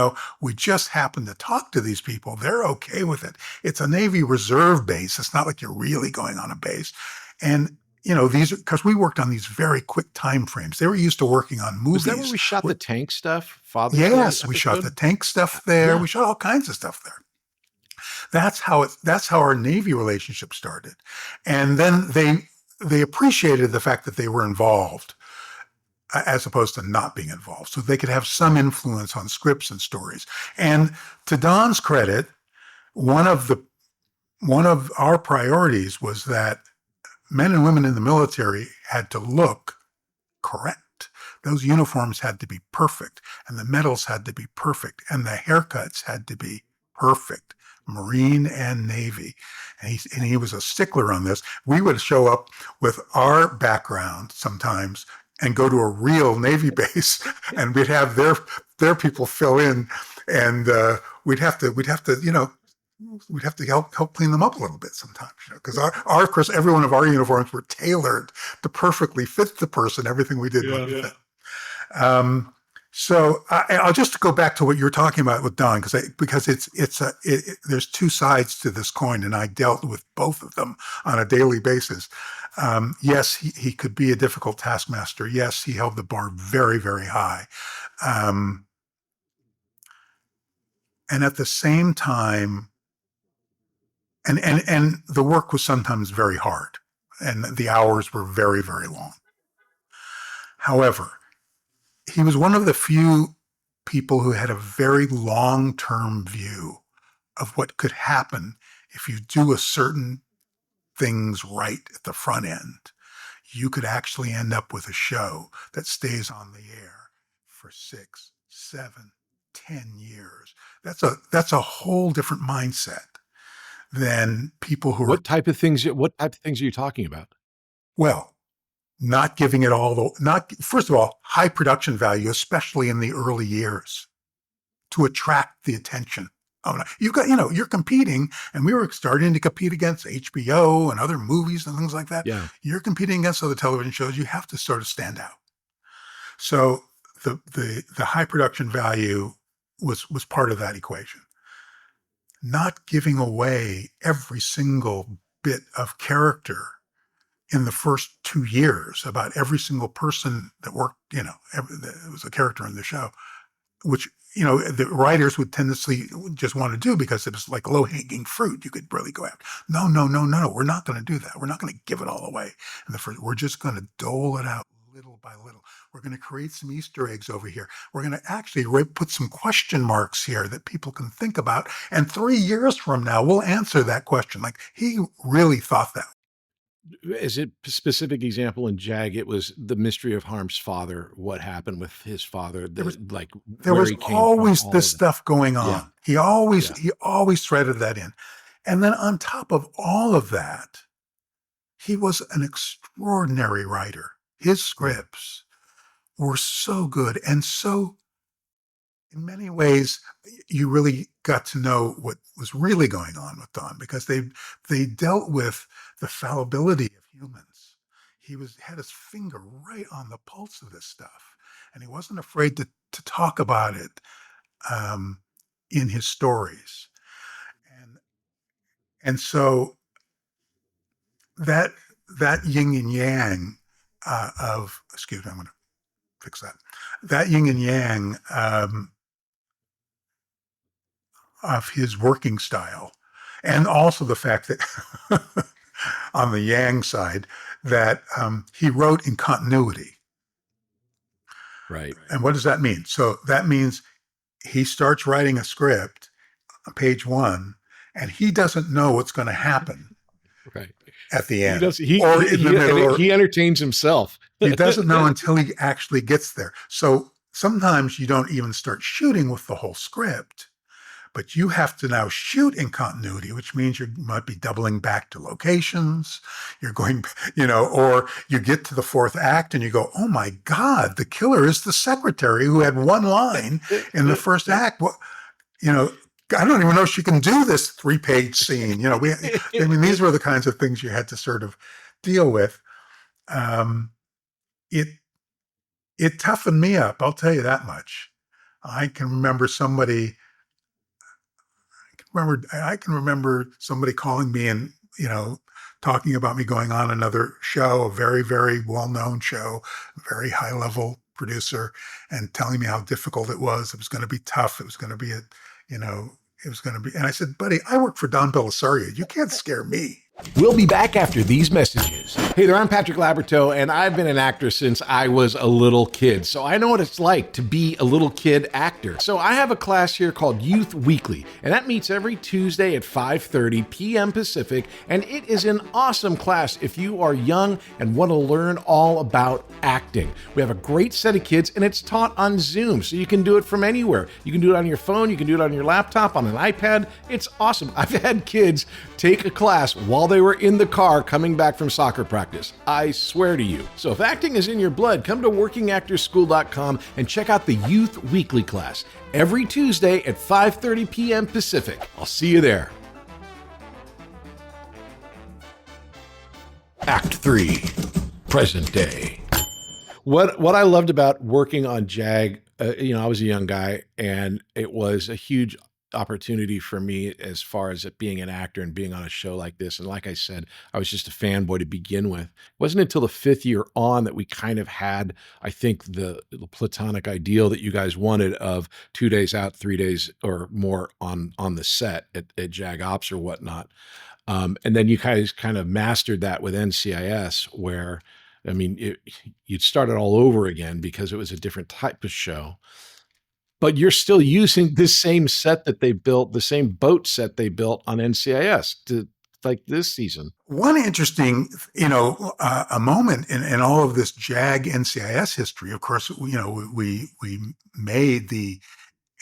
we just happened to talk to these people. They're okay with it. It's a Navy Reserve base. It's not like you're really going on a base. And because we worked on these very quick time frames. They were used to working on movies. Is that where we shot the tank stuff? Yes, we shot the tank stuff there. Yeah. We shot all kinds of stuff there. That's how our Navy relationship started. And then they appreciated the fact that they were involved, as opposed to not being involved, so they could have some influence on scripts and stories. And to Don's credit, one of our priorities was that men and women in the military had to look correct. Those uniforms had to be perfect, and the medals had to be perfect, and the haircuts had to be perfect. Marine and Navy. And he was a stickler on this. We would show up with our background sometimes and go to a real Navy base, and we'd have their people fill in, and we'd have to help clean them up a little bit sometimes, because of course, every one of our uniforms were tailored to perfectly fit the person. Everything we did would fit. So I'll just go back to what you were talking about with Don, because there's two sides to this coin, and I dealt with both of them on a daily basis. Yes, he could be a difficult taskmaster. Yes, he held the bar very, very high. And at the same time, and the work was sometimes very hard, and the hours were very, very long. However, he was one of the few people who had a very long-term view of what could happen if you do a certain things right at the front end. You could actually end up with a show that stays on the air for 6, 7, 10 years. That's a whole different mindset than people who What type of things are you talking about? Well, not giving it all, first of all, high production value, especially in the early years, to attract the attention. Oh, no. You're competing, and we were starting to compete against HBO and other movies and things like that. Yeah. You're competing against other television shows. You have to sort of stand out. So the high production value was part of that equation. Not giving away every single bit of character in the first 2 years about every single person that worked, there was a character in the show, which, the writers would tendency just want to do because it was like low-hanging fruit. You could really go after. No, we're not going to do that. We're not going to give it all away. We're just going to dole it out little by little. We're going to create some Easter eggs over here. We're going to actually put some question marks here that people can think about. And 3 years from now, we'll answer that question. Like, he really thought that. As a specific example in JAG, it was the mystery of Harm's father. What happened with his father? There was where he came always from, this stuff going on. Yeah. He always threaded that in. And then on top of all of that, he was an extraordinary writer. His scripts were so good, and so, in many ways, you really got to know what was really going on with Don, because they dealt with the fallibility of humans. He had his finger right on the pulse of this stuff, and he wasn't afraid to talk about it in his stories. And so that yin and yang excuse me, I'm going to fix that. That yin and yang of his working style, and also the fact that on the yang side, that he wrote in continuity. Right. And what does that mean? So that means he starts writing a script on page 1, and he doesn't know what's going to happen Right. at the end. He entertains himself. He doesn't know until he actually gets there. So sometimes you don't even start shooting with the whole script, but you have to now shoot in continuity, which means you might be doubling back to locations. You're going, or you get to the 4th act and you go, oh my God, the killer is the secretary who had one line in the first act. What, I don't even know if she can do this 3-page scene. These were the kinds of things you had to sort of deal with. It toughened me up. I'll tell you that much. I can remember somebody calling me and, talking about me going on another show, a very, very well-known show, very high-level producer, and telling me how difficult it was. It was going to be tough. It was going to be and I said, buddy, I work for Don Belisario. You can't scare me. We'll be back after these messages. Hey there, I'm Patrick Labyorteaux, and I've been an actor since I was a little kid, so I know what it's like to be a little kid actor. So I have a class here called Youth Weekly, and that meets every Tuesday at 5:30 p.m. Pacific, and it is an awesome class if you are young and want to learn all about acting. We have a great set of kids, and it's taught on Zoom, so you can do it from anywhere. You can do it on your phone, you can do it on your laptop, on an iPad. It's awesome. I've had kids take a class while they were in the car coming back from soccer practice. I swear to you. So if acting is in your blood, come to workingactorschool.com and check out the Youth Weekly class every Tuesday at 5:30 p.m. Pacific. I'll see you there. Act 3, present day. What I loved about working on JAG, I was a young guy, and it was a huge opportunity for me as far as it being an actor and being on a show like this. And like I said, I was just a fanboy to begin with. It wasn't until the 5th year on that we kind of had, I think, the platonic ideal that you guys wanted of 2 days out, 3 days or more on the set at JAG Ops or whatnot. And then you guys kind of mastered that with NCIS, where, I mean, you'd start it all over again because it was a different type of show. But you're still using this same set that they built, the same boat set they built on NCIS to like this season. One interesting, a moment in all of this JAG NCIS history, of course, we made the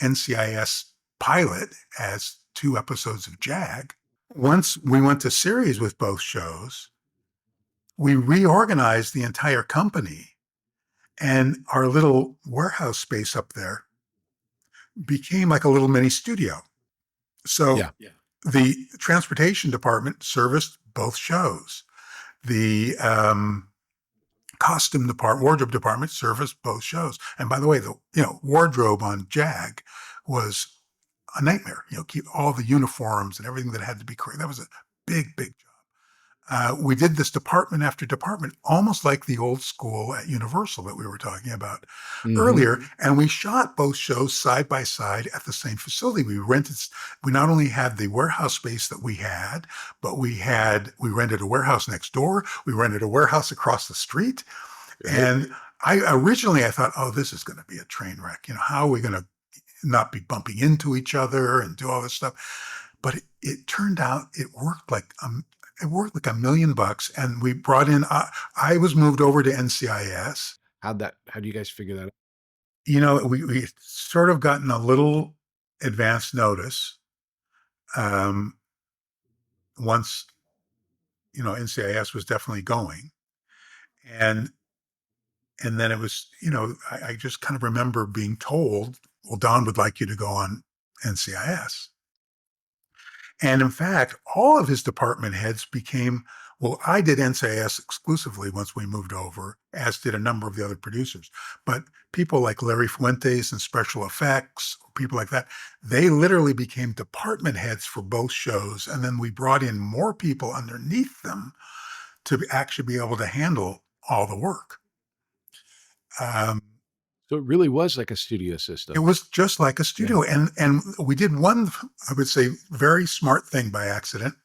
NCIS pilot as 2 episodes of JAG. Once we went to series with both shows, we reorganized the entire company, and our little warehouse space up there became like a little mini studio. So the transportation department serviced both shows. The costume department, wardrobe department serviced both shows. And by the way, the wardrobe on JAG was a nightmare. Keep all the uniforms and everything that had to be correct. That was a big job. We did this department after department, almost like the old school at Universal that we were talking about earlier. And we shot both shows side by side at the same facility. We not only had the warehouse space that we had, but we rented a warehouse next door. We rented a warehouse across the street. Right. And I thought, oh, this is going to be a train wreck. How are we going to not be bumping into each other and do all this stuff? But it turned out it worked like $1 million, and we brought in, I was moved over to NCIS. How do you guys figure that out? We sort of gotten a little advance notice. Once, NCIS was definitely going. And then it was, I just kind of remember being told, well, Don would like you to go on NCIS. And in fact, all of his department heads became, I did NCIS exclusively once we moved over, as did a number of the other producers. But people like Larry Fuentes and special effects, people like that, they literally became department heads for both shows. And then we brought in more people underneath them to actually be able to handle all the work. So it really was like a studio system. It was just like a studio. Yeah. And we did one, I would say, very smart thing by accident.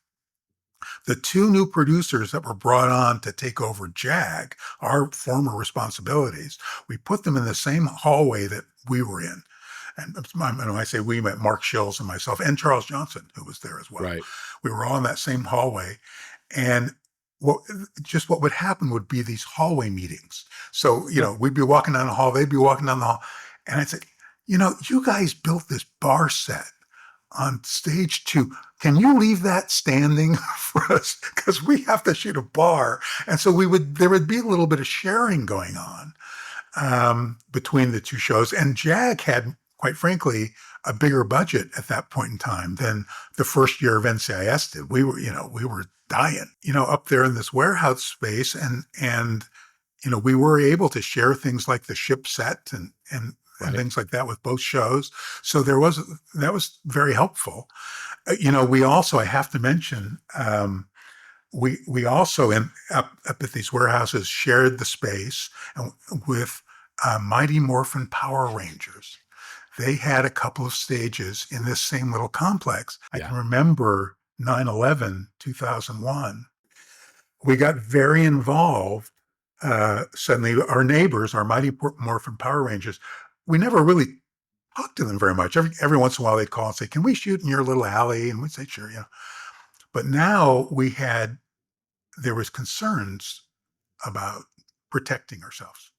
The 2 new producers that were brought on to take over JAG, our former responsibilities, we put them in the same hallway that we were in. And when I say we, meant Mark Shills and myself and Charles Johnson, who was there as well. Right. We were all in that same hallway. And what would happen would be these hallway meetings. So, we'd be walking down the hall, they'd be walking down the hall. And I'd say, you guys built this bar set on stage 2. Can you leave that standing for us? Because we have to shoot a bar. And so there would be a little bit of sharing going on between the 2 shows. And JAG had, quite frankly, a bigger budget at that point in time than the first year of NCIS did. We were dying, up there in this warehouse space. And we were able to share things like the ship set and things like that with both shows. So that was very helpful. We also, I have to mention, we also up at these warehouses shared the space with Mighty Morphin Power Rangers. They had a couple of stages in this same little complex. I can remember 9/11, 2001. we got very involved. Suddenly, our neighbors, our Mighty Morphin Power Rangers, we never really talked to them very much. Every once in a while, they'd call and say, "Can we shoot in your little alley?" And we'd say, "Sure, yeah." But now there was concerns about protecting ourselves.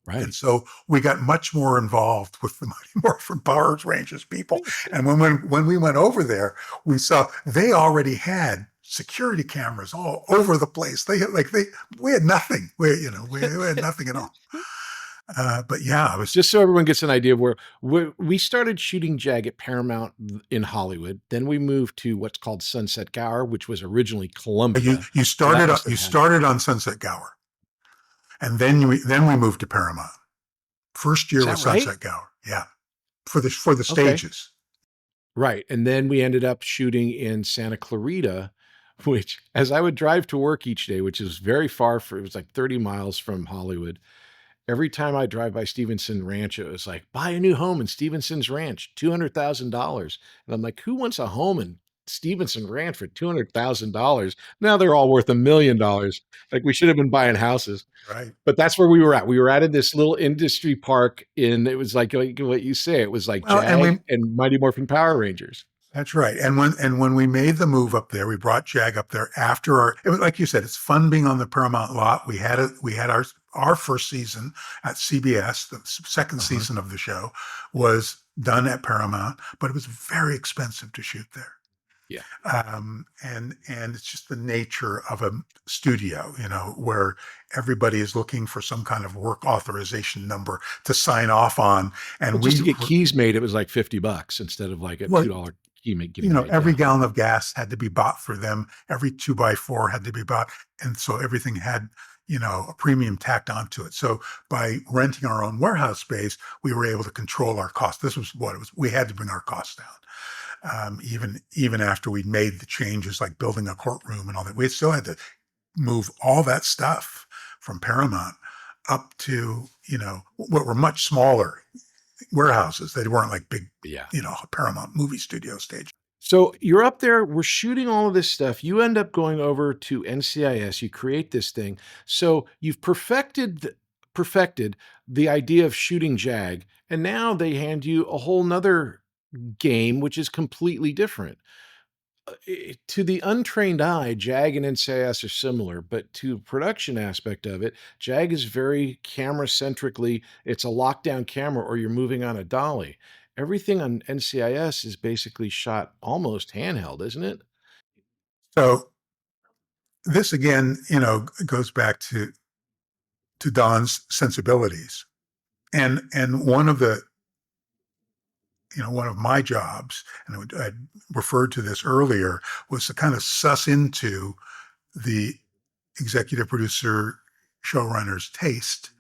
And Right. so we got much more involved with the Mighty Morphin Power Rangers people. And when we went over there, we saw they already had security cameras all over the place. We had nothing. We had nothing at all. But yeah, it was. Just so everyone gets an idea of where we started shooting JAG at Paramount in Hollywood. Then we moved to what's called Sunset Gower, which was originally Columbia. You So that started must have you had, started on Sunset Gower, and then we moved to Paramount. First is year that was right? Sunset Gower. Yeah, for the Okay. stages. Right. And then we ended up shooting in Santa Clarita, which as I would drive to work each day, which is very far it was like 30 miles from Hollywood. Every time I drive by Stevenson Ranch, it was like, buy a new home in Stevenson's Ranch, $200,000. And I'm like, who wants a home in Stevenson Ranch for $200,000? Now they're all worth $1 million. Like we should have been buying houses. Right. But that's where we were at. We were at this little industry park it was like what you say, it was like Well, and we Jag and Mighty Morphin Power Rangers. That's right. And when we made the move up there, we brought Jag up there after it was like you said, it's fun being on the Paramount lot. We had our first season at CBS. The second Uh-huh. season of the show was done at Paramount, but it was very expensive to shoot there. Yeah. And it's just the nature of a studio, where everybody is looking for some kind of work authorization number to sign off on. Well, And just we to get keys made, it was like $50 instead of like a well, $2 key getting made. every Yeah. gallon of gas had to be bought for them. Every 2x4 had to be bought. And so everything had, a premium tacked onto it. So by renting our own warehouse space, we were able to control our costs. This was what it was. We had to bring our costs down. Even after we'd made the changes, like building a courtroom and all that, we still had to move all that stuff from Paramount up to, what were much smaller warehouses. They weren't like big, Yeah. Paramount movie studio stage. So you're up there, we're shooting all of this stuff. You end up going over to NCIS, you create this thing. So you've perfected the idea of shooting JAG, and now they hand you a whole nother game, which is completely different. To the untrained eye, JAG and NCIS are similar, but to the production aspect of it, JAG is very camera centrically. It's a lockdown camera, or you're moving on a dolly. Everything on NCIS is basically shot almost handheld, isn't it? So this again, goes back to Don's sensibilities. And one of my jobs, and I referred to this earlier, was to kind of suss into the executive producer showrunner's taste,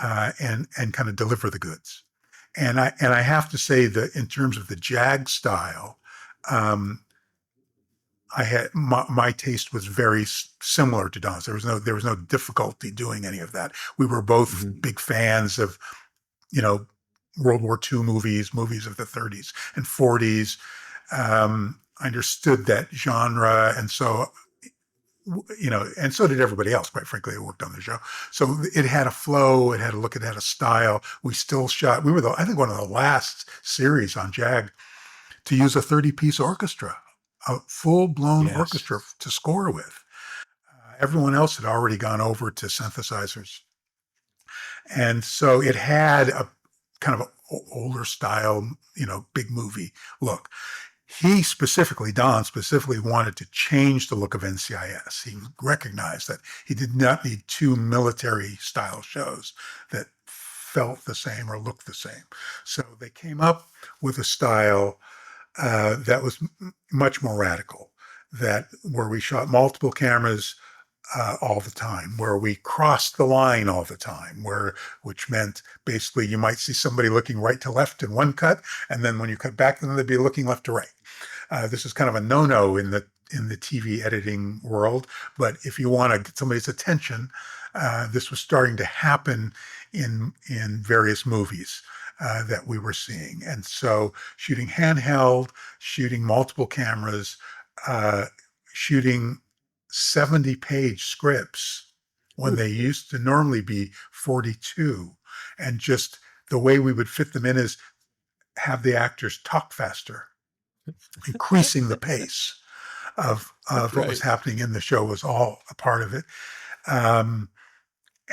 and kind of deliver the goods. And I have to say that in terms of the Jag style, um, I had my taste was very similar to Don's. There was no difficulty doing any of that. We were both Mhm. big fans of you know World War II movies of the 30s and 40s. I understood that genre, and so and so did everybody else. Quite frankly, who worked on the show. So it had a flow, it had a look, it had a style. We still shot. We were I think one of the last series on Jag to use a 30-piece orchestra, a full-blown Yes. orchestra to score with. Everyone else had already gone over to synthesizers. And so it had a kind of older style, big movie look. Don specifically wanted to change the look of NCIS. He recognized that he did not need two military style shows that felt the same or looked the same. So they came up with a style that was much more radical, where we shot multiple cameras all the time, where we crossed the line all the time, which meant basically you might see somebody looking right to left in one cut, and then when you cut back, then they'd be looking left to right. This is kind of a no-no in the TV editing world, but if you want to get somebody's attention, this was starting to happen in various movies that we were seeing. And so shooting handheld, shooting multiple cameras, shooting 70-page scripts when they used to normally be 42. And just the way we would fit them in is have the actors talk faster, increasing the pace of what was Right. happening in the show was all a part of it. Um,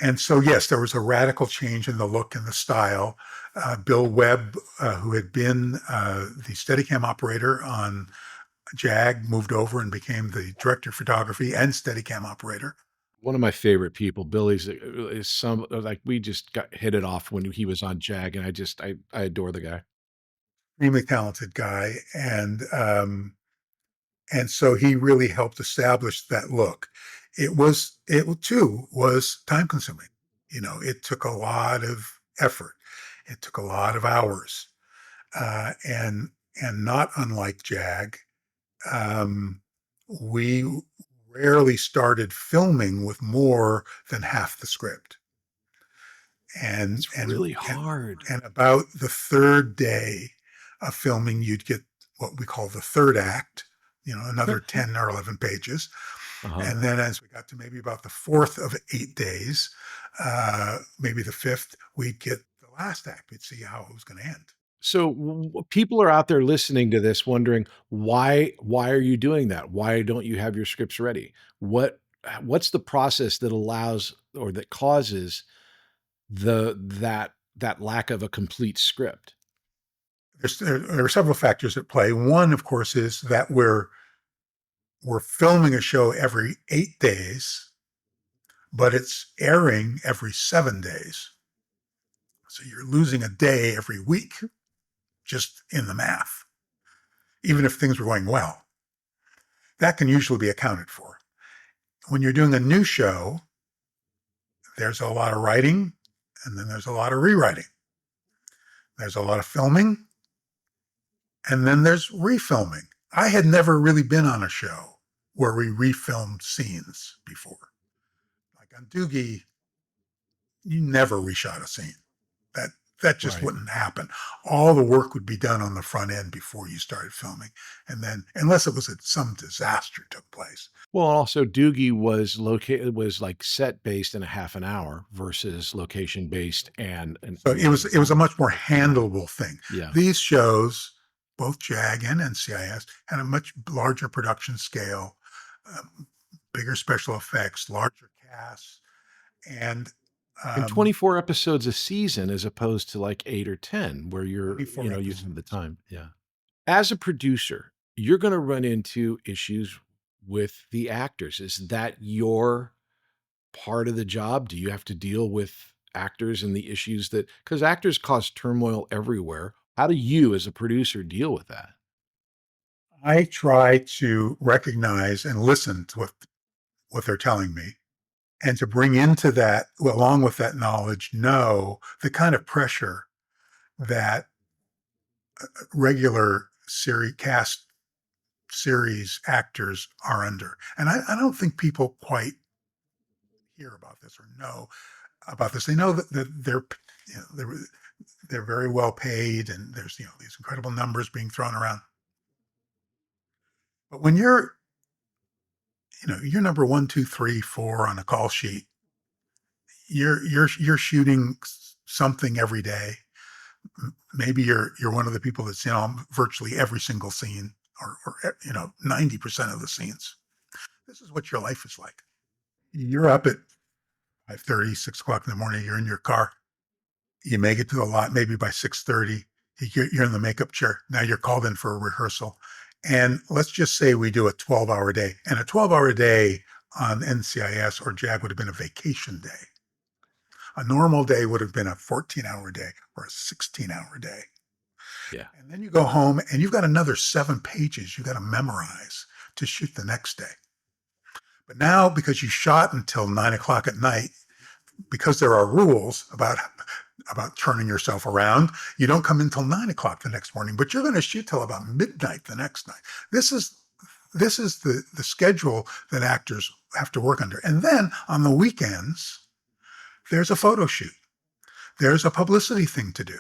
and so, yes, there was a radical change in the look and the style. Bill Webb, who had been the Steadicam operator on JAG, moved over and became the director of photography and Steadicam operator. One of my favorite people, Billy's is some like we just got hit it off when he was on Jag, and I adore the guy. Extremely talented guy, and so he really helped establish that look. It too was time consuming. It took a lot of effort. It took a lot of hours, and not unlike Jag, um, we rarely started filming with more than half the script. And It's and really and hard. and about the third day of filming, you'd get what we call the third act, another 10 or 11 pages. Uh-huh. And then as we got to maybe about the fourth of 8 days, maybe the fifth, we'd get the last act. We'd see how it was going to end. So people are out there listening to this wondering why are you doing that? Why don't you have your scripts ready? What's the process that allows or that causes that lack of a complete script? There are several factors at play. One, of course, is that we're filming a show every 8 days, but it's airing every 7 days. So you're losing a day every week just in the math, even if things were going well. That can usually be accounted for. When you're doing a new show, there's a lot of writing, and then there's a lot of rewriting. There's a lot of filming, and then there's refilming. I had never really been on a show where we refilmed scenes before. Like on DOGGIE, you never reshot a scene. That just Right. wouldn't happen. All the work would be done on the front end before you started filming. And then, unless it was some disaster took place. Well, also Doogie was like set based in a half an hour versus location based and an So hour. it was a much more handleable thing. Yeah. These shows, both JAG and NCIS, had a much larger production scale, bigger special effects, larger casts, and And 24 episodes a season as opposed to like 8 or 10 where you're, 24 you have the episodes. time. Yeah. As a producer, you're going to run into issues with the actors. Is that your part of the job? Do you have to deal with actors and the issues because actors cause turmoil everywhere? How do you, as a producer, deal with that? I try to recognize and listen to what they're telling me, and to bring into that, along with that knowledge, know the kind of pressure that regular series actors are under. And I don't think people quite hear about this or know about this. They know that they're very well paid, and there's these incredible numbers being thrown around. But when you're number 1, 2, 3, 4 on a call sheet, you're shooting something every day. Maybe you're one of the people that's virtually every single scene, or 90% of the scenes. This is what your life is like. You're up at 5:30, 6 o'clock in the morning. You're in your car. You make it to the lot maybe by 6:30. You're in the makeup chair. Now you're called in for a rehearsal. And let's just say we do a 12-hour day. And a 12-hour day on NCIS or JAG would have been a vacation day. A normal day would have been a 14-hour day or a 16-hour day. Yeah. And then you go home and you've got another 7 pages you got to memorize to shoot the next day. But now, because you shot until 9 o'clock at night, because there are rules about turning yourself around, you don't come in till 9 o'clock the next morning, but you're going to shoot till about midnight the next night. This is the schedule that actors have to work under. And then on the weekends, there's a photo shoot. There's a publicity thing to do.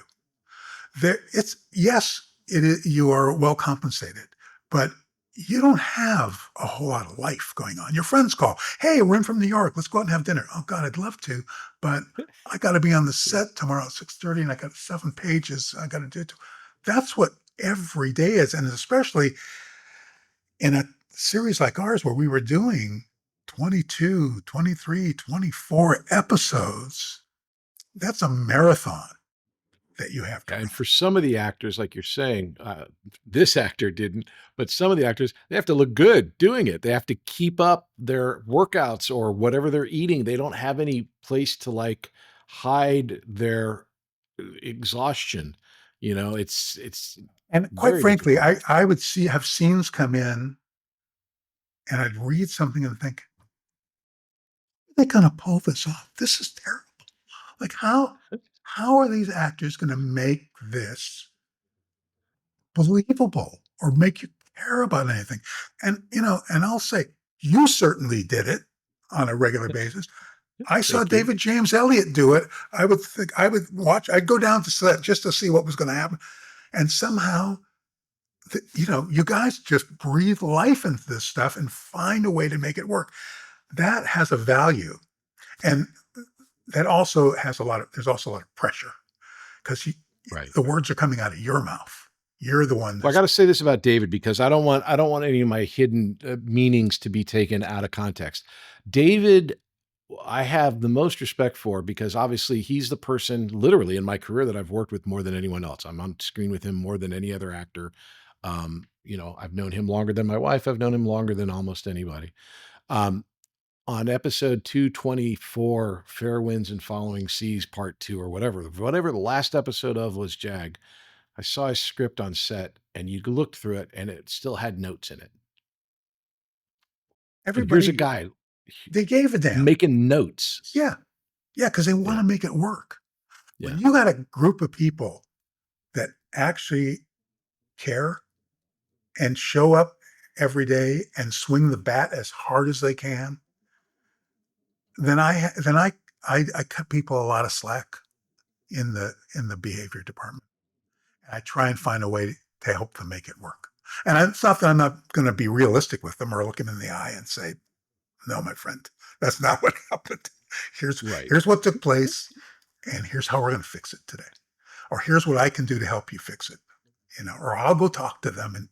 You are well compensated, but you don't have a whole lot of life going on. Your friends call, hey, we're in from New York. Let's go out and have dinner. Oh God, I'd love to, but I got to be on the set tomorrow at 6:30 and I got 7 pages I got to do it. That's what every day is. And especially in a series like ours where we were doing 22, 23, 24 episodes, that's a marathon that you have to And run. for some of the actors, like you're saying, this actor didn't, but some of the actors, they have to look good doing it. They have to keep up their workouts or whatever they're eating. They don't have any place to like hide their exhaustion. It's And quite very frankly, difficult. I would have scenes come in and I'd read something and think, they're going to pull this off. This is terrible. Like how are these actors going to make this believable or make you care about anything? And and I'll say, you certainly did it on a regular basis. I saw Thank you. David James Elliott do it. I would watch, I'd go down to set just to see what was going to happen. And somehow, you guys just breathe life into this stuff and find a way to make it work. That has a value. And that also has there's also a lot of pressure because Right. the words are coming out of your mouth. You're the one Well, I that's got to say this about David because I don't want any of my hidden meanings to be taken out of context. David, I have the most respect for because obviously he's the person literally in my career that I've worked with more than anyone else. I'm on screen with him more than any other actor. I've known him longer than my wife. I've known him longer than almost anybody. Um, on episode 224, Fair Winds and Following Seas, part 2, or whatever the last episode of was Jag. I saw his script on set and you looked through it and it still had notes in it. And here's a everybody, guy they gave a damn. making notes. Yeah. Yeah. Because they want Yeah. to make it work. Yeah. When you got a group of people that actually care and show up every day and swing the bat as hard as they can, then I cut people a lot of slack in the behavior department. I try and find a way to help them make it work. And it's not that I'm not going to be realistic with them or look them in the eye and say, no, my friend, that's not what happened. Right. Here's what took place, and here's how we're going to fix it today. Or here's what I can do to help you fix it. Or I'll go talk to them and,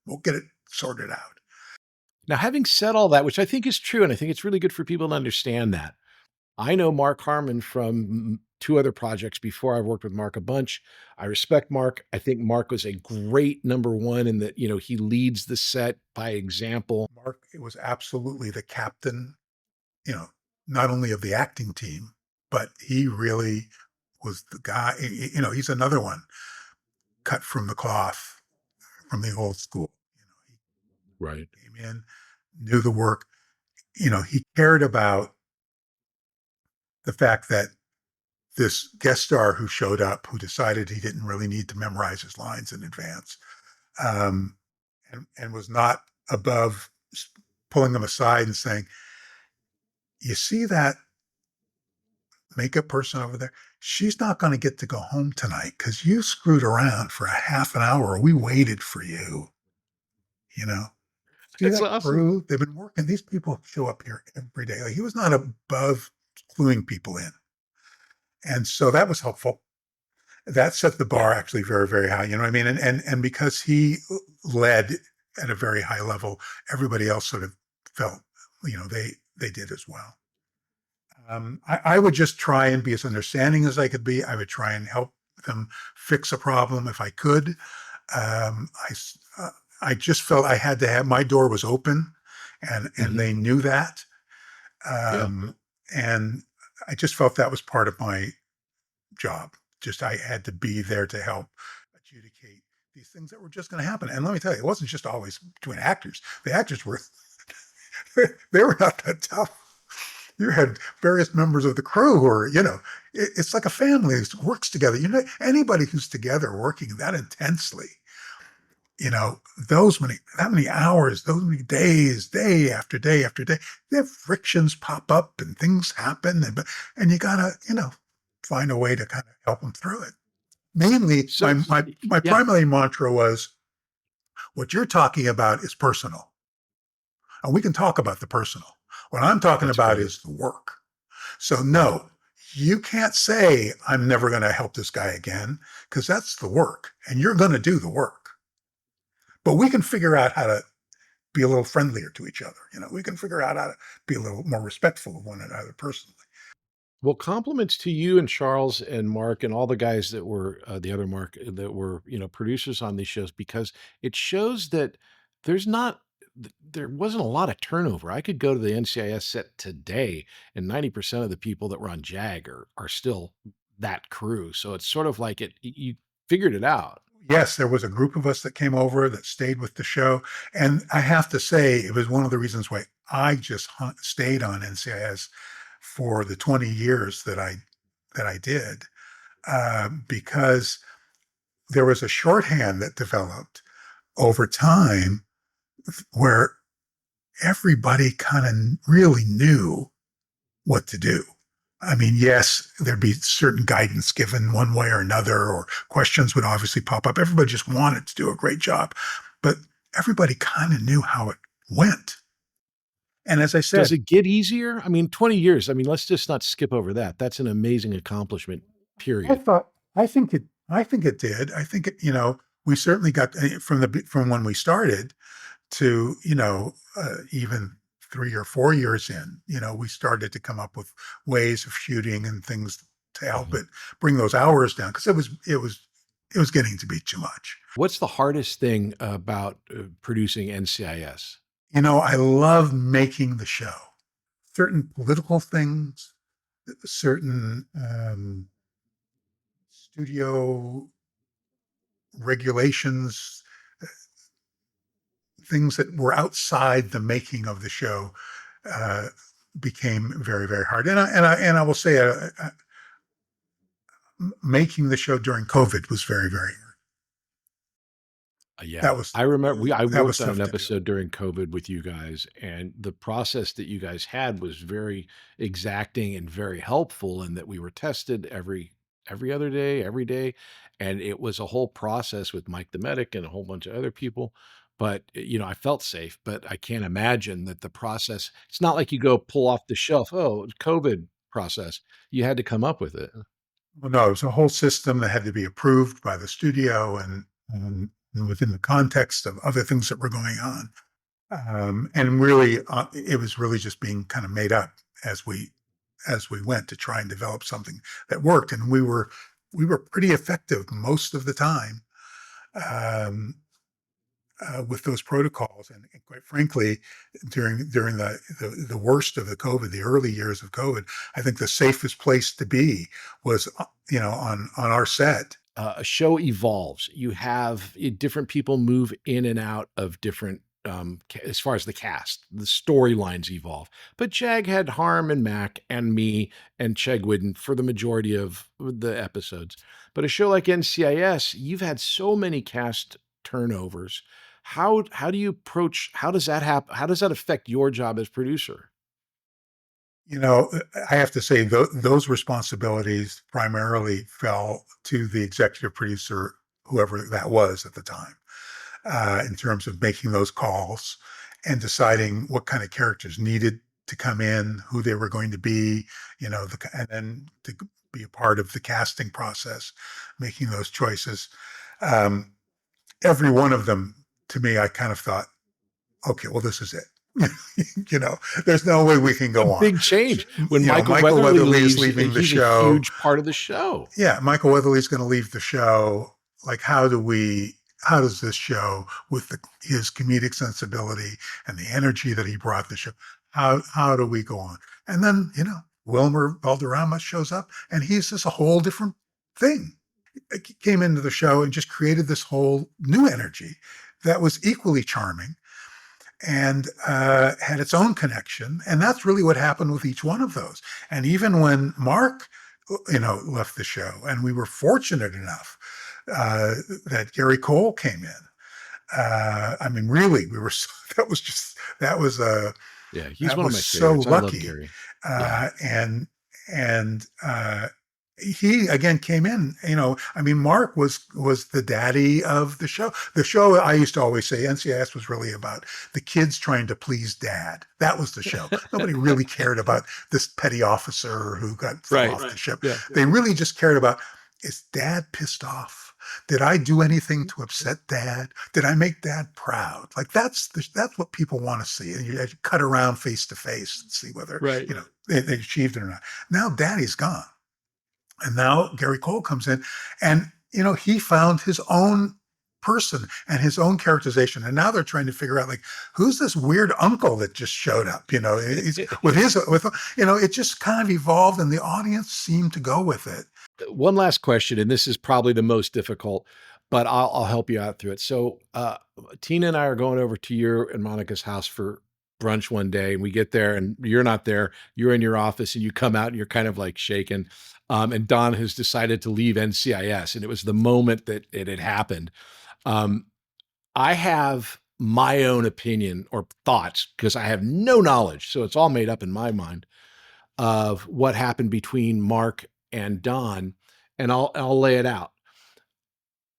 we'll get it sorted out. Now, having said all that, which I think is true, and I think it's really good for people to understand that, I know Mark Harmon from 2 other projects before. I've worked with Mark a bunch. I respect Mark. I think Mark was a great number one in that, he leads the set by example. Mark, it was absolutely the captain, not only of the acting team, but he really was the guy, he's another one cut from the cloth from the old school. Right. He came in, knew the work, he cared about the fact that this guest star who showed up, who decided he didn't really need to memorize his lines in advance, um, and was not above pulling them aside and saying, you see that makeup person over there? She's not going to get to go home tonight because you screwed around for a half an hour. We waited for you. See That's that awesome. crew? They've been working. These people show up here every day. Like, he was not above cluing people in. And so that was helpful. That set the bar actually very, very high. You know what I mean? And because he led at a very high level, everybody else sort of felt, they did as well. I would just try and be as understanding as I could be. I would try and help them fix a problem if I could. I just felt I had to have, my door was open, and Mhm. they knew that. Yeah. And I just felt that was part of my job. Just I had to be there to help adjudicate these things that were just going to happen. And let me tell you, it wasn't just always between actors. The actors were they were not that tough. You had various members of the crew who are, it's like a family that works together. Anybody who's together working that intensely, that many hours, those many days, day after day after day, their frictions pop up and things happen, and you gotta, find a way to kind of help them through it. Mainly, So, my yeah. primary mantra was, What you're talking about is personal. And we can talk about the personal. What I'm talking That's about great. is the work. So Right. no, you can't say, I'm never going to help this guy again, because that's the work. And you're going to do the work. But we can figure out how to be a little friendlier to each other. We can figure out how to be a little more respectful of one another personally. Well, compliments to you and Charles and Mark and all the guys that were the other Mark that were producers on these shows, because it shows that there's not there wasn't a lot of turnover. I could go to the NCIS set today, and 90% of the people that were on JAG are still that crew. So it's sort of like you figured it out. Yes, there was a group of us that came over that stayed with the show. And I have to say, it was one of the reasons why I just stayed on NCIS for the 20 years that I did, because there was a shorthand that developed over time where everybody kind of really knew what to do. I mean, yes, there'd be certain guidance given one way or another, or questions would obviously pop up. Everybody just wanted to do a great job, but everybody kind of knew how it went. And as I Does said, it get easier? I mean, 20 years. I mean, let's just not skip over that. That's an amazing accomplishment, I period. thought, I think it did. I think we certainly got from when we started to, even 3 or 4 years in, we started to come up with ways of shooting and things to help Mhm. it bring those hours down, because it was getting to be too much. What's the hardest thing about producing NCIS? I love making the show. Certain political things, certain studio regulations, things that were outside the making of the show, uh, became very, very hard. And I will say, making the show during COVID was very, very hard. Yeah, That was I remember I that was worked on an tough to do. episode during COVID with you guys, and the process that you guys had was very exacting and very helpful in that we were tested every other day, every day, and it was a whole process with Mike the medic and a whole bunch of other people. But I felt safe, but I can't imagine that the process. It's not like you go pull off the shelf. Oh, it's COVID process. You had to come up with it. Well, no, it was a whole system that had to be approved by the studio, and within the context of other things that were going on. And really, it was really just being kind of made up as we went to try and develop something that worked. And we were pretty effective most of the time, um, with those protocols. And quite frankly, during the worst of the COVID, the early years of COVID, I think the safest place to be was, on our set. A show evolves. You have different people move in and out of different, as far as the cast, the storylines evolve. But Jag had Harm and Mac and me and Chegwin for the majority of the episodes. But a show like NCIS, you've had so many cast turnovers. How do you approach? How does that happen? How does that affect your job as producer? I have to say, those responsibilities primarily fell to the executive producer, whoever that was at the time, in terms of making those calls and deciding what kind of characters needed to come in, who they were going to be, and then to be a part of the casting process, making those choices. Um, every one of them, to me, I kind of thought, okay, well, this is it. There's no way we can A go on. big change when Michael Michael Weatherly Weatherly is leaves. leaving the He's a show. huge part of the show. Yeah, Michael Weatherly's going to leave the show. Like, how does this show, with his comedic sensibility and the energy that he brought the show, how do we go on? And then, Wilmer Valderrama shows up, and he's just a whole different thing. He came into the show and just created this whole new energy that was equally charming and had its own connection. And that's really what happened with each one of those. And even when Mark, left the show, and we were fortunate enough that Gary Cole came in. I mean, really, we were. That was just Yeah, he's that one of was my so favorites. I love lucky. Gary. Yeah. And he again came in, I mean, Mark was the daddy of the show. The show, I used to always say, NCIS was really about the kids trying to please dad. That was the show. Nobody really cared about this petty officer who got thrown off the ship. Yeah. They really just cared about, is dad pissed off? Did I do anything to upset dad? Did I make dad proud? Like that's what people want to see. And you cut around face to face and see whether, Right. they achieved it or not. Now daddy's gone. And now Gary Cole comes in and, he found his own person and his own characterization. And now they're trying to figure out, like, who's this weird uncle that just showed up, he's, it just kind of evolved and the audience seemed to go with it. One last question, and this is probably the most difficult, but I'll help you out through it. So Tina and I are going over to your and Monica's house for brunch one day, and we get there and you're not there. You're in your office and you come out and you're kind of like shaken. And Don has decided to leave NCIS, and it was the moment that it had happened. I have my own opinion or thoughts because I have no knowledge. So it's all made up in my mind of what happened between Mark and Don, and I'll lay it out.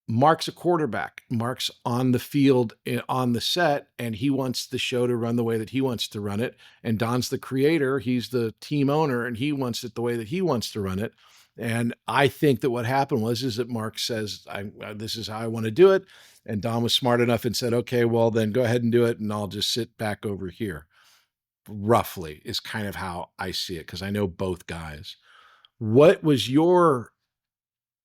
Mark's a quarterback. Mark's on the field, on the set, and he wants the show to run the way that he wants to run it. And Don's the creator. He's the team owner, and he wants it the way that he wants to run it. And I think that what happened is that Mark says, this is how I want to do it. And Don was smart enough and said, okay, well, then go ahead and do it, and I'll just sit back over here. Roughly is kind of how I see it, because I know both guys. What was your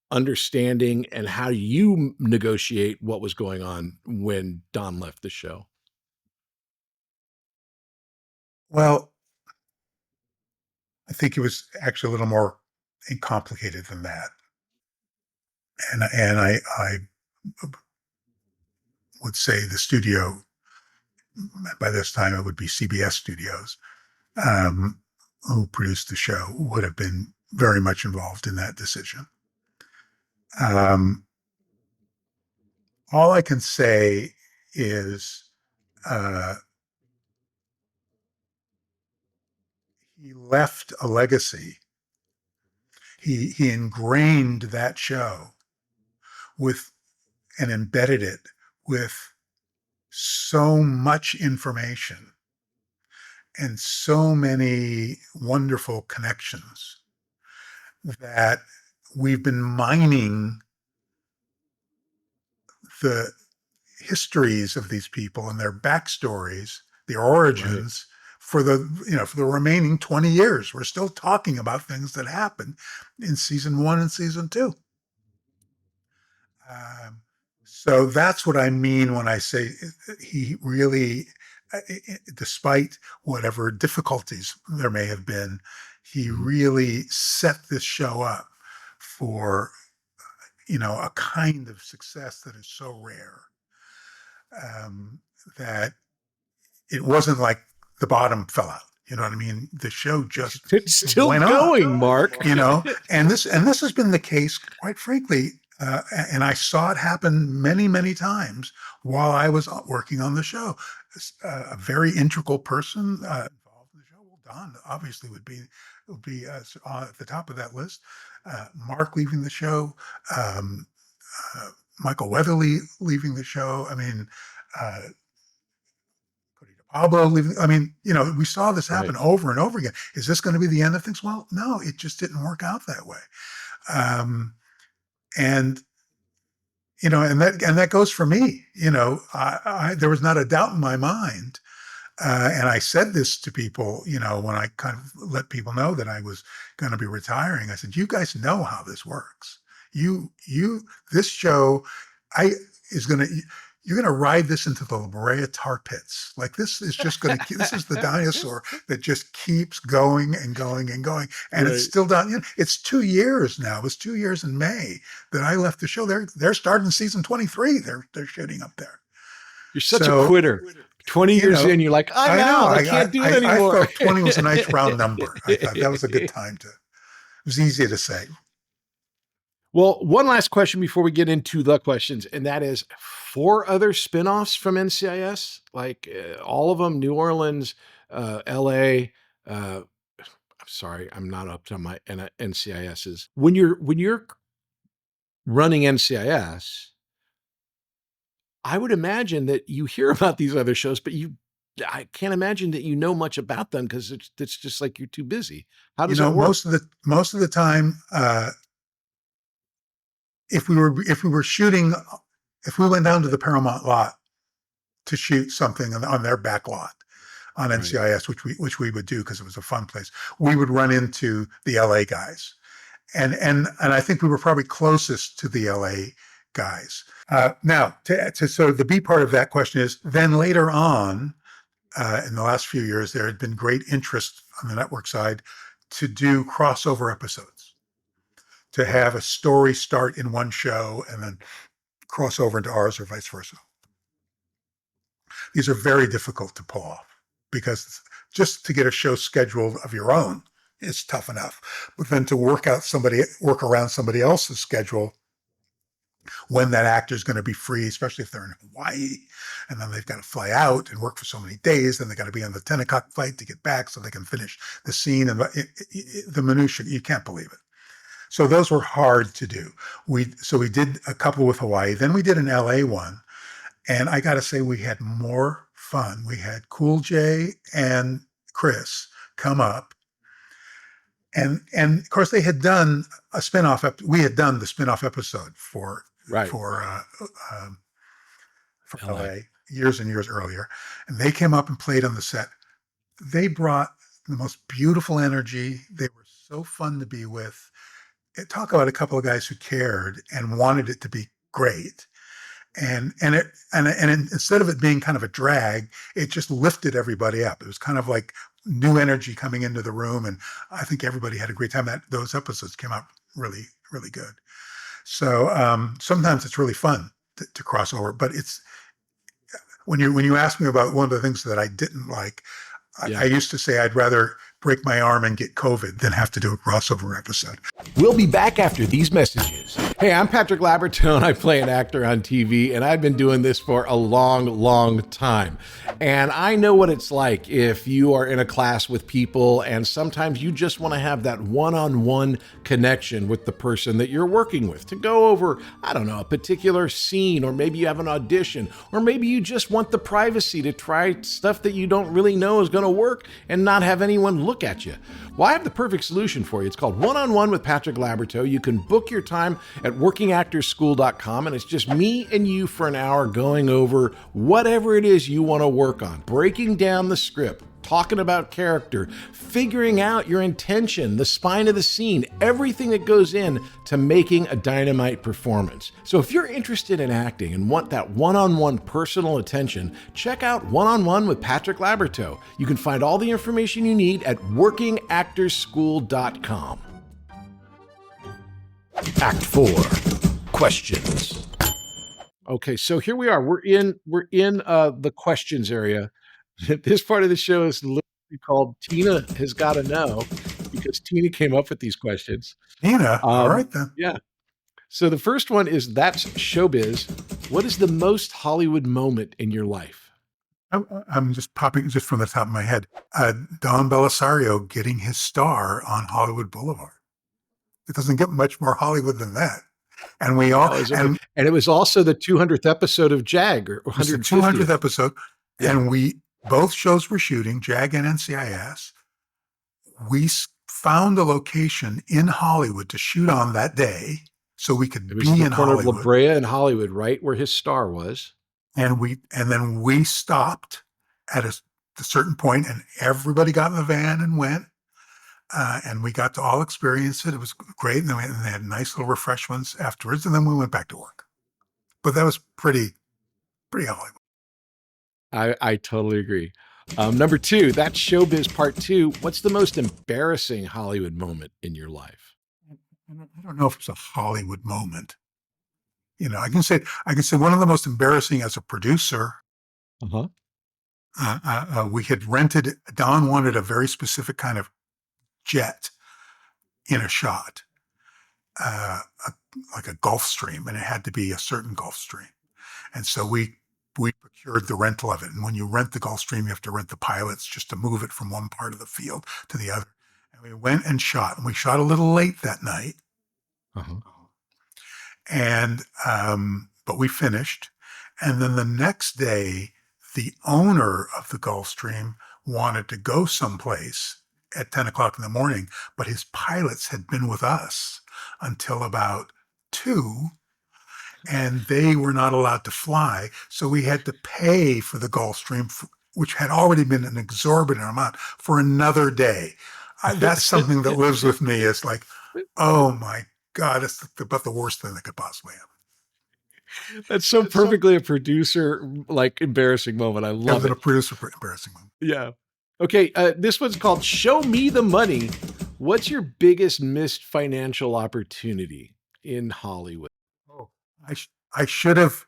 understanding, and how do you negotiate what was going on when Don left the show? Well, I think it was actually a little more complicated than that. And I would say the studio, by this time it would be CBS Studios, who produced the show, would have been very much involved in that decision. All I can say is he left a legacy. He ingrained that show with and embedded it with so much information and so many wonderful connections that we've been mining the histories of these people and their backstories, their origins, for the remaining 20 years. We're still talking about things that happened in season 1 and season 2. So that's what I mean when I say he really, despite whatever difficulties there may have been, he really set this show up for, a kind of success that is so rare, that it wasn't like the bottom fell out. You know what I mean? The show just It's still went going, on, Mark. and this has been the case, quite frankly. And I saw it happen many, many times while I was working on the show. A very integral person involved in the show. Well, Don obviously would be at the top of that list. Mark leaving the show, Michael Weatherly leaving the show. I mean, Pablo leaving. I mean, we saw this happen over and over again. Is this going to be the end of things? Well, no, it just didn't work out that way. And that goes for me. There was not a doubt in my mind, and I said this to people. When I kind of let people know that I was going to be retiring, I said, "You guys know how this works. This show, you're going to ride this into the La Brea tar pits. Like, this is just going to, this is the dinosaur that just keeps going and going and going. And it's still done. It's 2 years now. It was 2 years in May that I left the show. They're starting season 23. They're shooting up there. You're such a quitter. 20 years in, you're like, I'm out. I can't do it anymore. I thought 20 was a nice round number. I thought that was a good time it was easy to say. Well, one last question before we get into the questions, and that is 4 other spinoffs from NCIS, like all of them, New Orleans, LA, I'm sorry, I'm not up to my NCISs. When you're running NCIS, I would imagine that you hear about these other shows, but I can't imagine that you know much about them because it's just like you're too busy. How You does know, that work? most of the time, if we were shooting, if we went down to the Paramount lot to shoot something on their back lot on Right. NCIS, which we would do because it was a fun place, we would run into the LA guys, and I think we were probably closest to the LA guys. Now, so the B part of that question is then later on, in the last few years, there had been great interest on the network side to do crossover episodes, to have a story start in one show and then cross over into ours or vice versa. These are very difficult to pull off because just to get a show scheduled of your own is tough enough. But then to work around somebody else's schedule when that actor is going to be free, especially if they're in Hawaii, and then they've got to fly out and work for so many days, then they got to be on the 10 o'clock flight to get back so they can finish the scene, and the minutia, you can't believe it. So those were hard to do. So we did a couple with Hawaii, then we did an LA one, and I got to say we had more fun. We had Cool J and Chris come up, and of course they had done a spinoff. We had done the spinoff episode for Right. for LA. LA years and years earlier, and they came up and played on the set. They brought the most beautiful energy. They were so fun to be with. Talk about a couple of guys who cared and wanted it to be great. And instead of it being kind of a drag, it just lifted everybody up. It was kind of like new energy coming into the room, and I think everybody had a great time. Those episodes came out really, really good. So sometimes it's really fun to cross over, but it's when you ask me about one of the things that I didn't like, I used to say I'd rather break my arm and get COVID than have to do a crossover episode. We'll be back after these messages. Hey, I'm Patrick Labyorteaux, and I play an actor on TV, and I've been doing this for a long, long time. And I know what it's like if you are in a class with people, and sometimes you just want to have that one-on-one connection with the person that you're working with to go over, I don't know, a particular scene, or maybe you have an audition, or maybe you just want the privacy to try stuff that you don't really know is going to work and not have anyone look at you. Well, I have the perfect solution for you. It's called One-on-One with Patrick Labyorteaux. You can book your time at workingactorschool.com, and it's just me and you for an hour going over whatever it is you want to work on, breaking down the script, talking about character, figuring out your intention, the spine of the scene, everything that goes in to making a dynamite performance. So if you're interested in acting and want that one-on-one personal attention, check out One-on-One with Patrick Labyorteaux. You can find all the information you need at workingactorschool.com. Act 4, questions. Okay, so here we are. We're in the questions area. This part of the show is literally called Tina Has Gotta Know, because Tina came up with these questions. Tina, all right then. Yeah. So the first one is, that's showbiz. What is the most Hollywood moment in your life? I'm just popping just from the top of my head. Don Belisario getting his star on Hollywood Boulevard. It doesn't get much more Hollywood than that. And we all, and it was also the 200th episode of JAG, or 150th. 200th episode. Yeah. And both shows were shooting, JAG and NCIS. We found a location in Hollywood to shoot on that day so we could be in Hollywood. Of La Brea and Hollywood, right where his star was. And then we stopped at a certain point, and everybody got in the van and went. And we got to all experience it. It was great. And then they had nice little refreshments afterwards. And then we went back to work. But that was pretty Hollywood. I totally agree. Number 2, that's showbiz part 2. What's the most embarrassing Hollywood moment in your life? I don't know if it's a Hollywood moment. You know, I can say one of the most embarrassing as a producer. We had rented. Don wanted a very specific kind of jet in a shot, like a Gulfstream, and it had to be a certain Gulfstream. And so we procured the rental of it. And when you rent the Gulfstream, you have to rent the pilots just to move it from one part of the field to the other. And we went and shot, and we shot a little late that night. Uh-huh. And, but we finished. And then the next day, the owner of the Gulfstream wanted to go someplace at 10 o'clock in the morning, but his pilots had been with us until about 2, and they were not allowed to fly. So we had to pay for the Gulfstream, which had already been an exorbitant amount, for another day. That's something that lives with me. It's like, oh my God, it's about the worst thing that could possibly happen. That's so perfectly a producer, like, embarrassing moment. I love It it. a producer embarrassing moment. Yeah. Okay. This one's called Show Me the Money. What's your biggest missed financial opportunity in Hollywood? Oh, I should have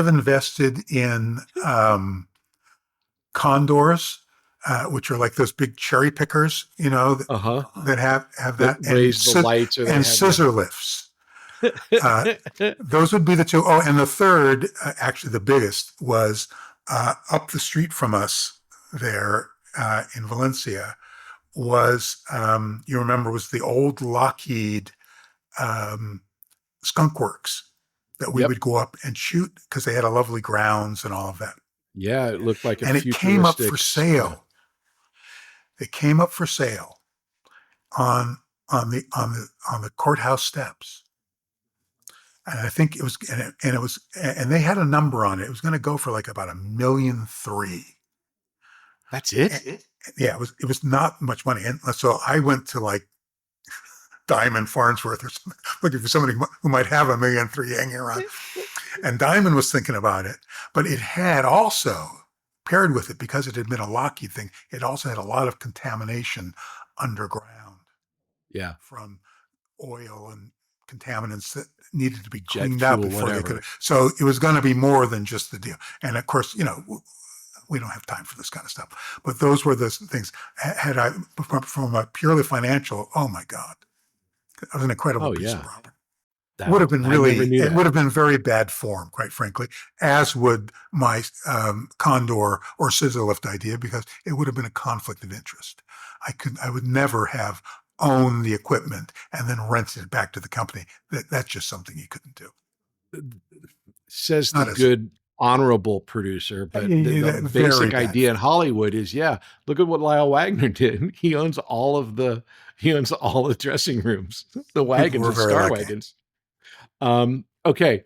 invested in condors, which are like those big cherry pickers, Uh-huh. that have That that, raise the lights, or they and have scissor lifts. Those would be the two. Oh, and the third, actually the biggest, was up the street from us there in Valencia. Was you remember, was the old Lockheed Skunk Works that we Yep. would go up and shoot because they had a lovely grounds and all of that. Yeah, it looked like a And it came up for futuristic. sale. It came up for sale on the courthouse steps. And I think it was, and they had a number on it. It was going to go for like about $1.3 million. That's it? Yeah, it was not much money. And so I went to like Diamond Farnsworth or something, looking for somebody who might have $1.3 million hanging around. And Diamond was thinking about it, but it had also paired with it, because it had been a Lockheed thing. It also had a lot of contamination underground. Yeah. From oil and contaminants that needed to be Jet cleaned out fuel, before they whatever. could. So it was going to be more than just the deal. And of course, we don't have time for this kind of stuff. But those were the things. Had I, from a purely financial, oh my God, it was an incredible piece of property. That Would have been I never really, knew it that. would have been very bad form, quite frankly, as would my Condor or scissor lift idea, because it would have been a conflict of interest. I would never have owned the equipment and then rented it back to the company. That's just something you couldn't do. Says Not the as- good, honorable producer, but the very basic bad idea in Hollywood is, look at what Lyle Wagner did. He owns all the dressing rooms, the wagons, were the very star lucky. wagons. Okay.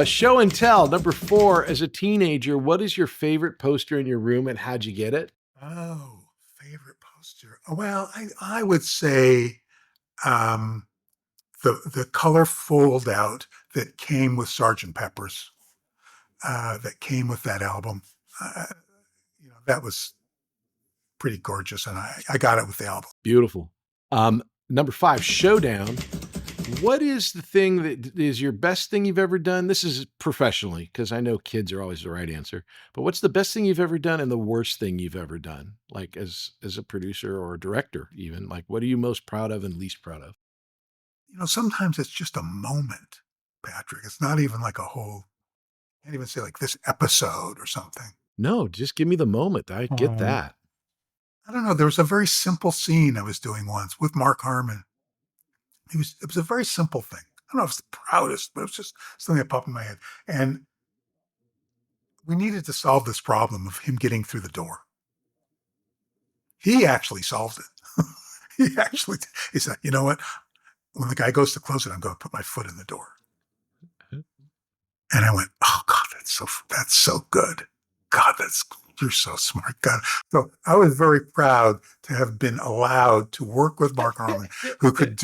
Show and tell. Number 4, as a teenager, what is your favorite poster in your room and how'd you get it? Oh, favorite poster. Well, I would say the color fold out that came with Sgt. Pepper's, that came with that album. That was pretty gorgeous, and I got it with the album. Beautiful. Number 5, showdown. What is the thing that is your best thing you've ever done? This is professionally, because I know kids are always the right answer. But what's the best thing you've ever done and the worst thing you've ever done? Like as a producer or a director, even. Like, what are you most proud of and least proud of? Sometimes it's just a moment, Patrick. It's not even like a whole, I can't even say like this episode or something. No, just give me the moment. I get that. I don't know. There was a very simple scene I was doing once with Mark Harmon. It was a very simple thing. I don't know if it's the proudest, but it was just something that popped in my head. And we needed to solve this problem of him getting through the door. He actually solved it. He said, you know what? When the guy goes to close it, I'm going to put my foot in the door. And I went, oh God, that's so good. God, you're so smart. God. So I was very proud to have been allowed to work with Mark Harmon, who could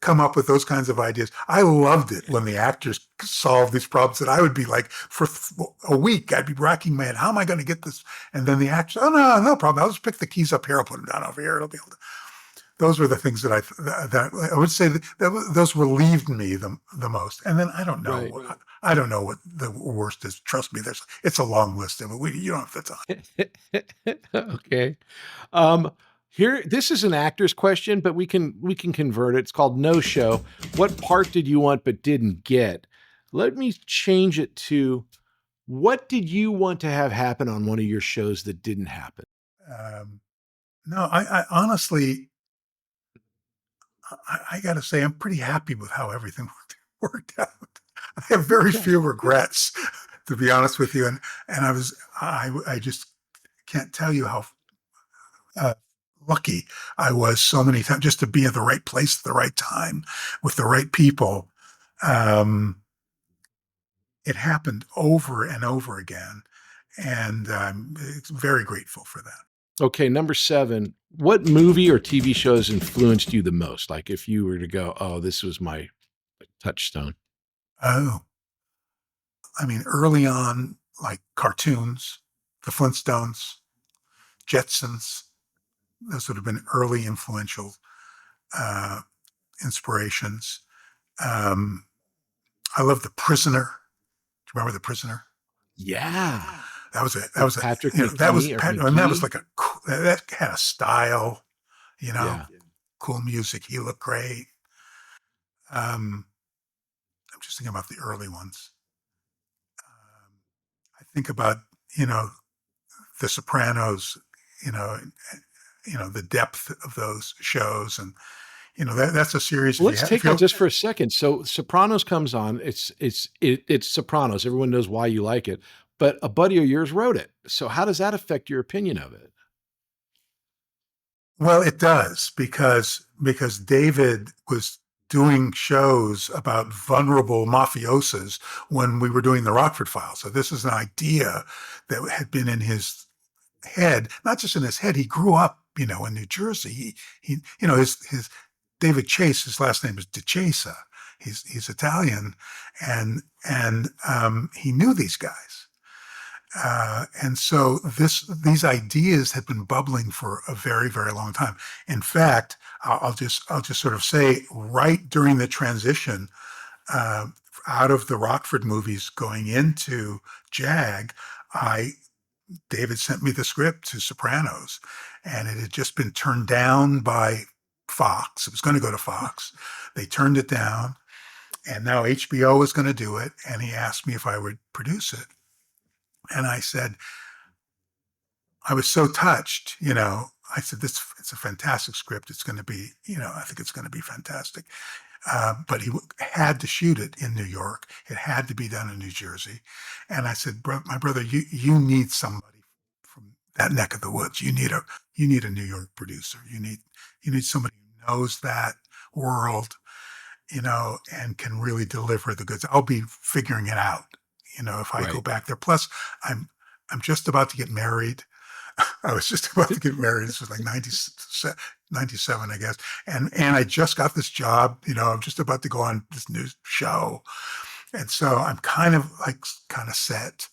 come up with those kinds of ideas. I loved it when the actors solved these problems that I would be like, for a week, I'd be racking my head. How am I going to get this? And then the actors, oh, no problem. I'll just pick the keys up here. I'll put them down over here. It'll be able to. Those were the things that I would say that those relieved me the most. And then I don't know. Right. I don't know what the worst is. Trust me, it's a long list of it. You don't have the time. Okay. Here, this is an actor's question, but we can convert it. It's called no show. What part did you want but didn't get? Let me change it to, what did you want to have happen on one of your shows that didn't happen? No, I honestly, I got to say, I'm pretty happy with how everything worked out. I have very Okay. few regrets, to be honest with you. And I just can't tell you how uh, lucky I was so many times just to be at the right place at the right time with the right people. Um, it happened over and over again, and I'm very grateful for that. Okay, number 7. What movie or TV shows influenced you the most? Like if you were to go, oh, this was my touchstone. Oh, I mean, early on, like cartoons, the Flintstones, Jetsons, those would have been early influential uh, inspirations. Um, I love The Prisoner. Do you remember The Prisoner? Yeah. That With was a, Patrick that was, McKee or and that was McGee. like that had a style, you know, Yeah. cool music. He looked great. Um, I'm just thinking about the early ones. I think about, you know, The Sopranos, you know, the depth of those shows. And, that's a series. Well, let's take that just for a second. So Sopranos comes on. It's Sopranos. Everyone knows why you like it, but a buddy of yours wrote it. So how does that affect your opinion of it? Well, it does because David was doing shows about vulnerable mafiosos when we were doing the Rockford Files. So this is an idea that had been in his head, not just in his head. He grew up, in New Jersey. His David Chase. His last name is DeChesa. He's Italian, and he knew these guys. And so these ideas had been bubbling for a very, very long time. In fact, I'll just sort of say, right during the transition uh, out of the Rockford movies going into JAG, David sent me the script to Sopranos, and it had just been turned down by Fox. It was going to go to Fox. They turned it down, and now HBO was going to do it, and he asked me if I would produce it. And I said, I was so touched, I said, it's a fantastic script. It's going to be, I think it's going to be fantastic. But he had to shoot it in New York. It had to be done in New Jersey. And I said, my brother, you need somebody from that neck of the woods. You need a New York producer. You need somebody who knows that world, and can really deliver the goods. I'll be figuring it out, if I go Right. back there. Plus, I'm just about to get married. I was just about to get married. This was like 97, I guess. And I just got this job, I'm just about to go on this new show. And so I'm kind of set.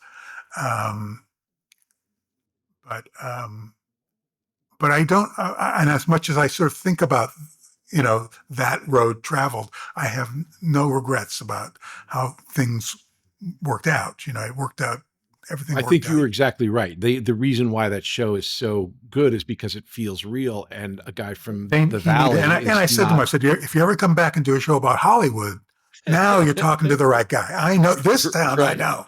Um, but I don't, and as much as I sort of think about, that road traveled, I have no regrets about how things worked out. It worked out. Everything I worked think you out. were exactly right. The reason why that show is so good is because it feels real, and a guy from the He needed, Valley and I is said to him, I not said, if you ever come back and do a show about Hollywood, now you're talking to the right guy. I know this town. I right. know.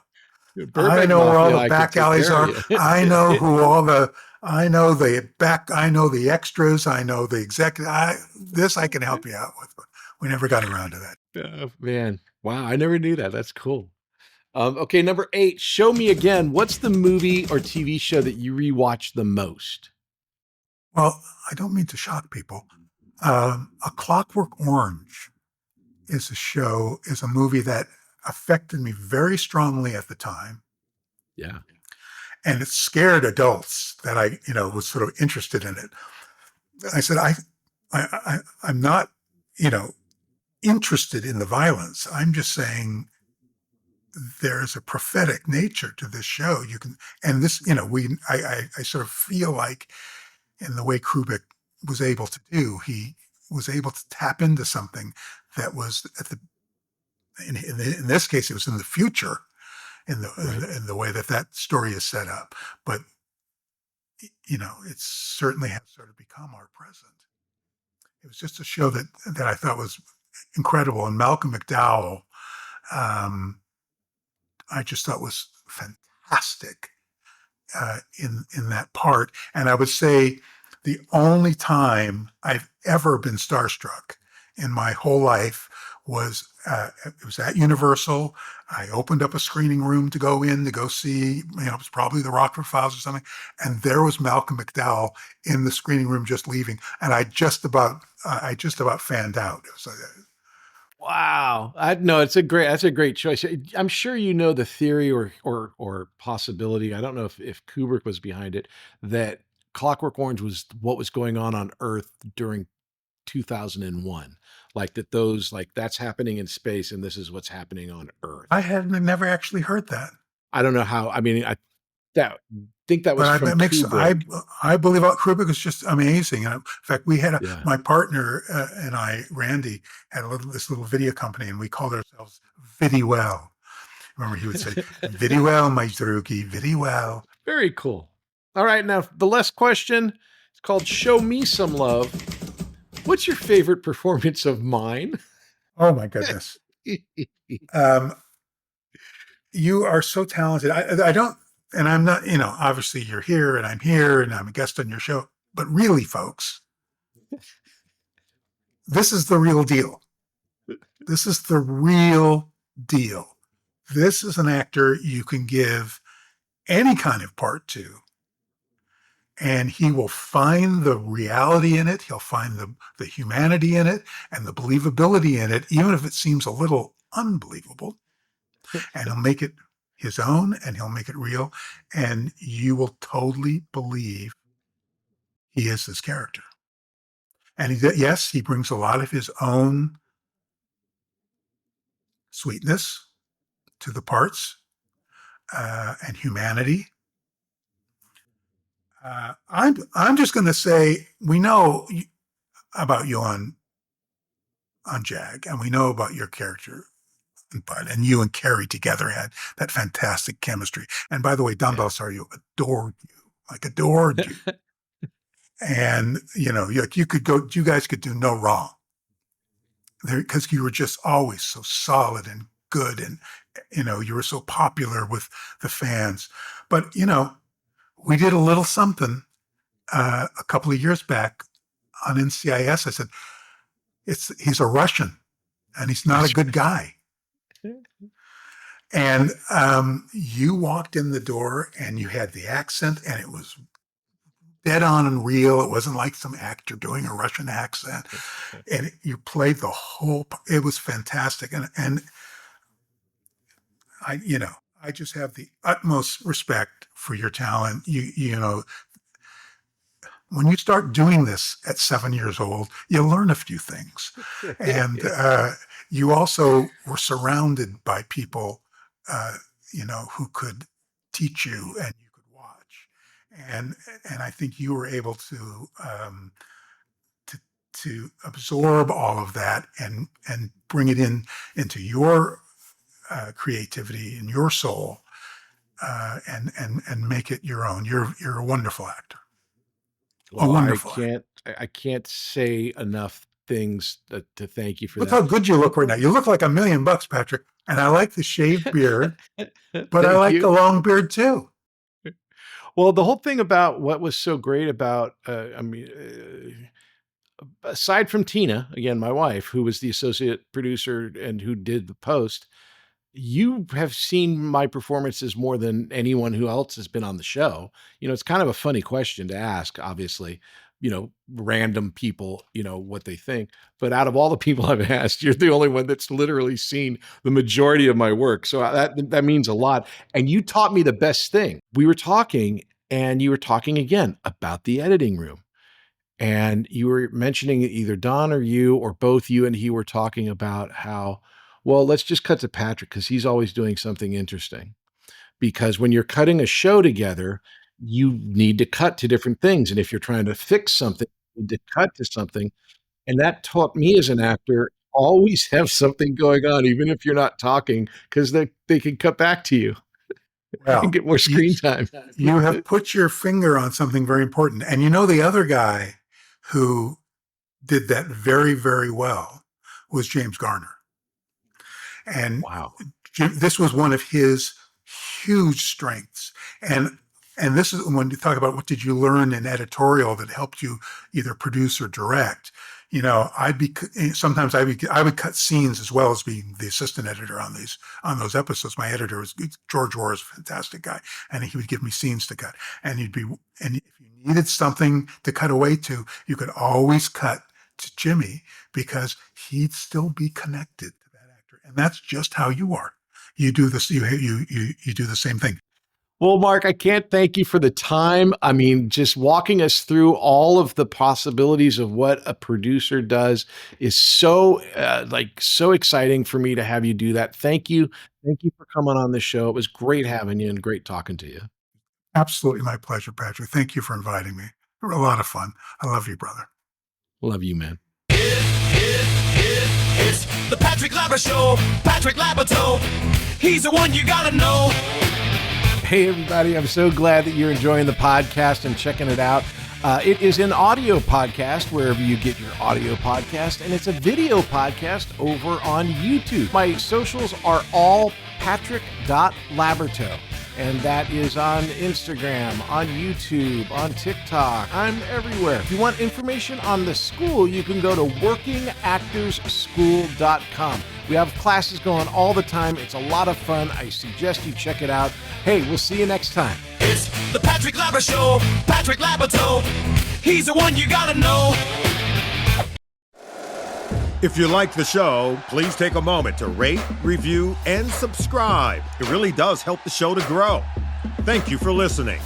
I Burbank know where all Mafia. the I could back take alleys care are. of you. I know who all the. I know the back. I know the extras. I know the executive. This I can help you out with. But we never got around to that. Oh, man, wow! I never knew that. That's cool. Okay, number 8. Show me again. What's the movie or TV show that you rewatch the most? Well, I don't mean to shock people. A Clockwork Orange is a movie that affected me very strongly at the time. Yeah. And it scared adults that I, was sort of interested in it. I said, I'm not, interested in the violence. I'm just saying there's a prophetic nature to this show. You can, and this, I sort of feel like in the way Kubrick was able to do, he was able to tap into something that was in this case, it was in the future in Right. the way that story is set up. But it certainly has sort of become our present. It was just a show that I thought was incredible, and Malcolm McDowell, I just thought was fantastic in that part. And I would say the only time I've ever been starstruck in my whole life was it was at Universal. I opened up a screening room to go in to go see, it was probably the Rockford Files or something, and there was Malcolm McDowell in the screening room just leaving, and I just about fanned out. It was Wow. No, that's a great choice. I'm sure you know the theory or possibility. I don't know if Kubrick was behind it, that Clockwork Orange was what was going on Earth during 2001. Like that's happening in space and this is what's happening on Earth. I had never actually heard that. I don't know how. I mean, think that was But from Kubrick. I believe Kubrick was just amazing. And in fact, we had Yeah. my partner and I, Randy, had this little video company, and we called ourselves Vidywell. Remember, he would say, "Vidywell, my drugi, Vidywell." Very cool. All right, now the last question. It's called "Show Me Some Love." What's your favorite performance of mine? Oh my goodness. You are so talented. I don't, and I'm not, obviously you're here and I'm here and I'm a guest on your show, but really, folks, this is the real deal. This is the real deal. This is an actor you can give any kind of part to, and he will find the reality in it. He'll find the humanity in it and the believability in it, even if it seems a little unbelievable. And he'll make it his own, and he'll make it real, and you will totally believe he is this character. And yes, he brings a lot of his own sweetness to the parts and humanity. I'm just going to say, we know about you on JAG, and we know about your character. And you and Carrie together had that fantastic chemistry. And by the way, Don Balsario adored you. And, you guys could do no wrong there, because you were just always so solid and good. And, you were so popular with the fans. But, we did a little something a couple of years back on NCIS. I said, he's a Russian and he's not a good guy. And you walked in the door and you had the accent, and it was dead on and real. It wasn't like some actor doing a Russian accent. And you played it was fantastic. And I just have the utmost respect for your talent. When you start doing this at 7 years old, you learn a few things. And you also were surrounded by people, who could teach you and you could watch. And I think you were able to absorb all of that and bring it into your creativity and your soul, and make it your own. You're a wonderful actor. Well, Wonderful. I can't say enough things to thank you for Look that. how good you look right now. You look like $1 million, Patrick. And I like the shaved beard, but I like the long beard too. Well, the whole thing about what was so great about, aside from Tina, again, my wife, who was the associate producer and who did the post, you have seen my performances more than anyone who else has been on the show. It's kind of a funny question to ask, obviously, random people, what they think. But out of all the people I've asked, you're the only one that's literally seen the majority of my work. So that means a lot. And you taught me the best thing. We were talking, and you were talking again about the editing room. And you were mentioning either Don or you or both you and he were talking about how, well, let's just cut to Patrick because he's always doing something interesting. Because when you're cutting a show together, you need to cut to different things. And if you're trying to fix something, you need to cut to something. And that taught me as an actor, always have something going on, even if you're not talking, because they can cut back to you and get more screen time. You have put your finger on something very important. And the other guy who did that very, very well was James Garner. And wow, this was one of his huge strengths. And this is when you talk about what did you learn in editorial that helped you either produce or direct. sometimes I would cut scenes as well as being the assistant editor on those episodes. My editor was George Orr, is a fantastic guy, and he would give me scenes to cut. And if you needed something to cut away to, you could always cut to Jimmy because he'd still be connected to that actor. And that's just how you are. You do this. You do the same thing. Well, Mark, I can't thank you for the time. I mean, just walking us through all of the possibilities of what a producer does is so exciting for me to have you do that. Thank you. Thank you for coming on the show. It was great having you and great talking to you. Absolutely my pleasure, Patrick. Thank you for inviting me. It was a lot of fun. I love you, brother. Love you, man. It's the Patrick Labyorteaux Show. Patrick Labyorteaux. He's the one you gotta know. Hey, everybody. I'm so glad that you're enjoying the podcast and checking it out. It is an audio podcast wherever you get your audio podcast, and it's a video podcast over on YouTube. My socials are all patrick.labyorteaux, and that is on Instagram, on YouTube, on TikTok. I'm everywhere. If you want information on the school, you can go to workingactorsschool.com. We have classes going all the time. It's a lot of fun. I suggest you check it out. Hey, we'll see you next time. It's the Patrick Labyorteaux Show. Patrick Labyorteaux. He's the one you gotta know. If you like the show, please take a moment to rate, review, and subscribe. It really does help the show to grow. Thank you for listening.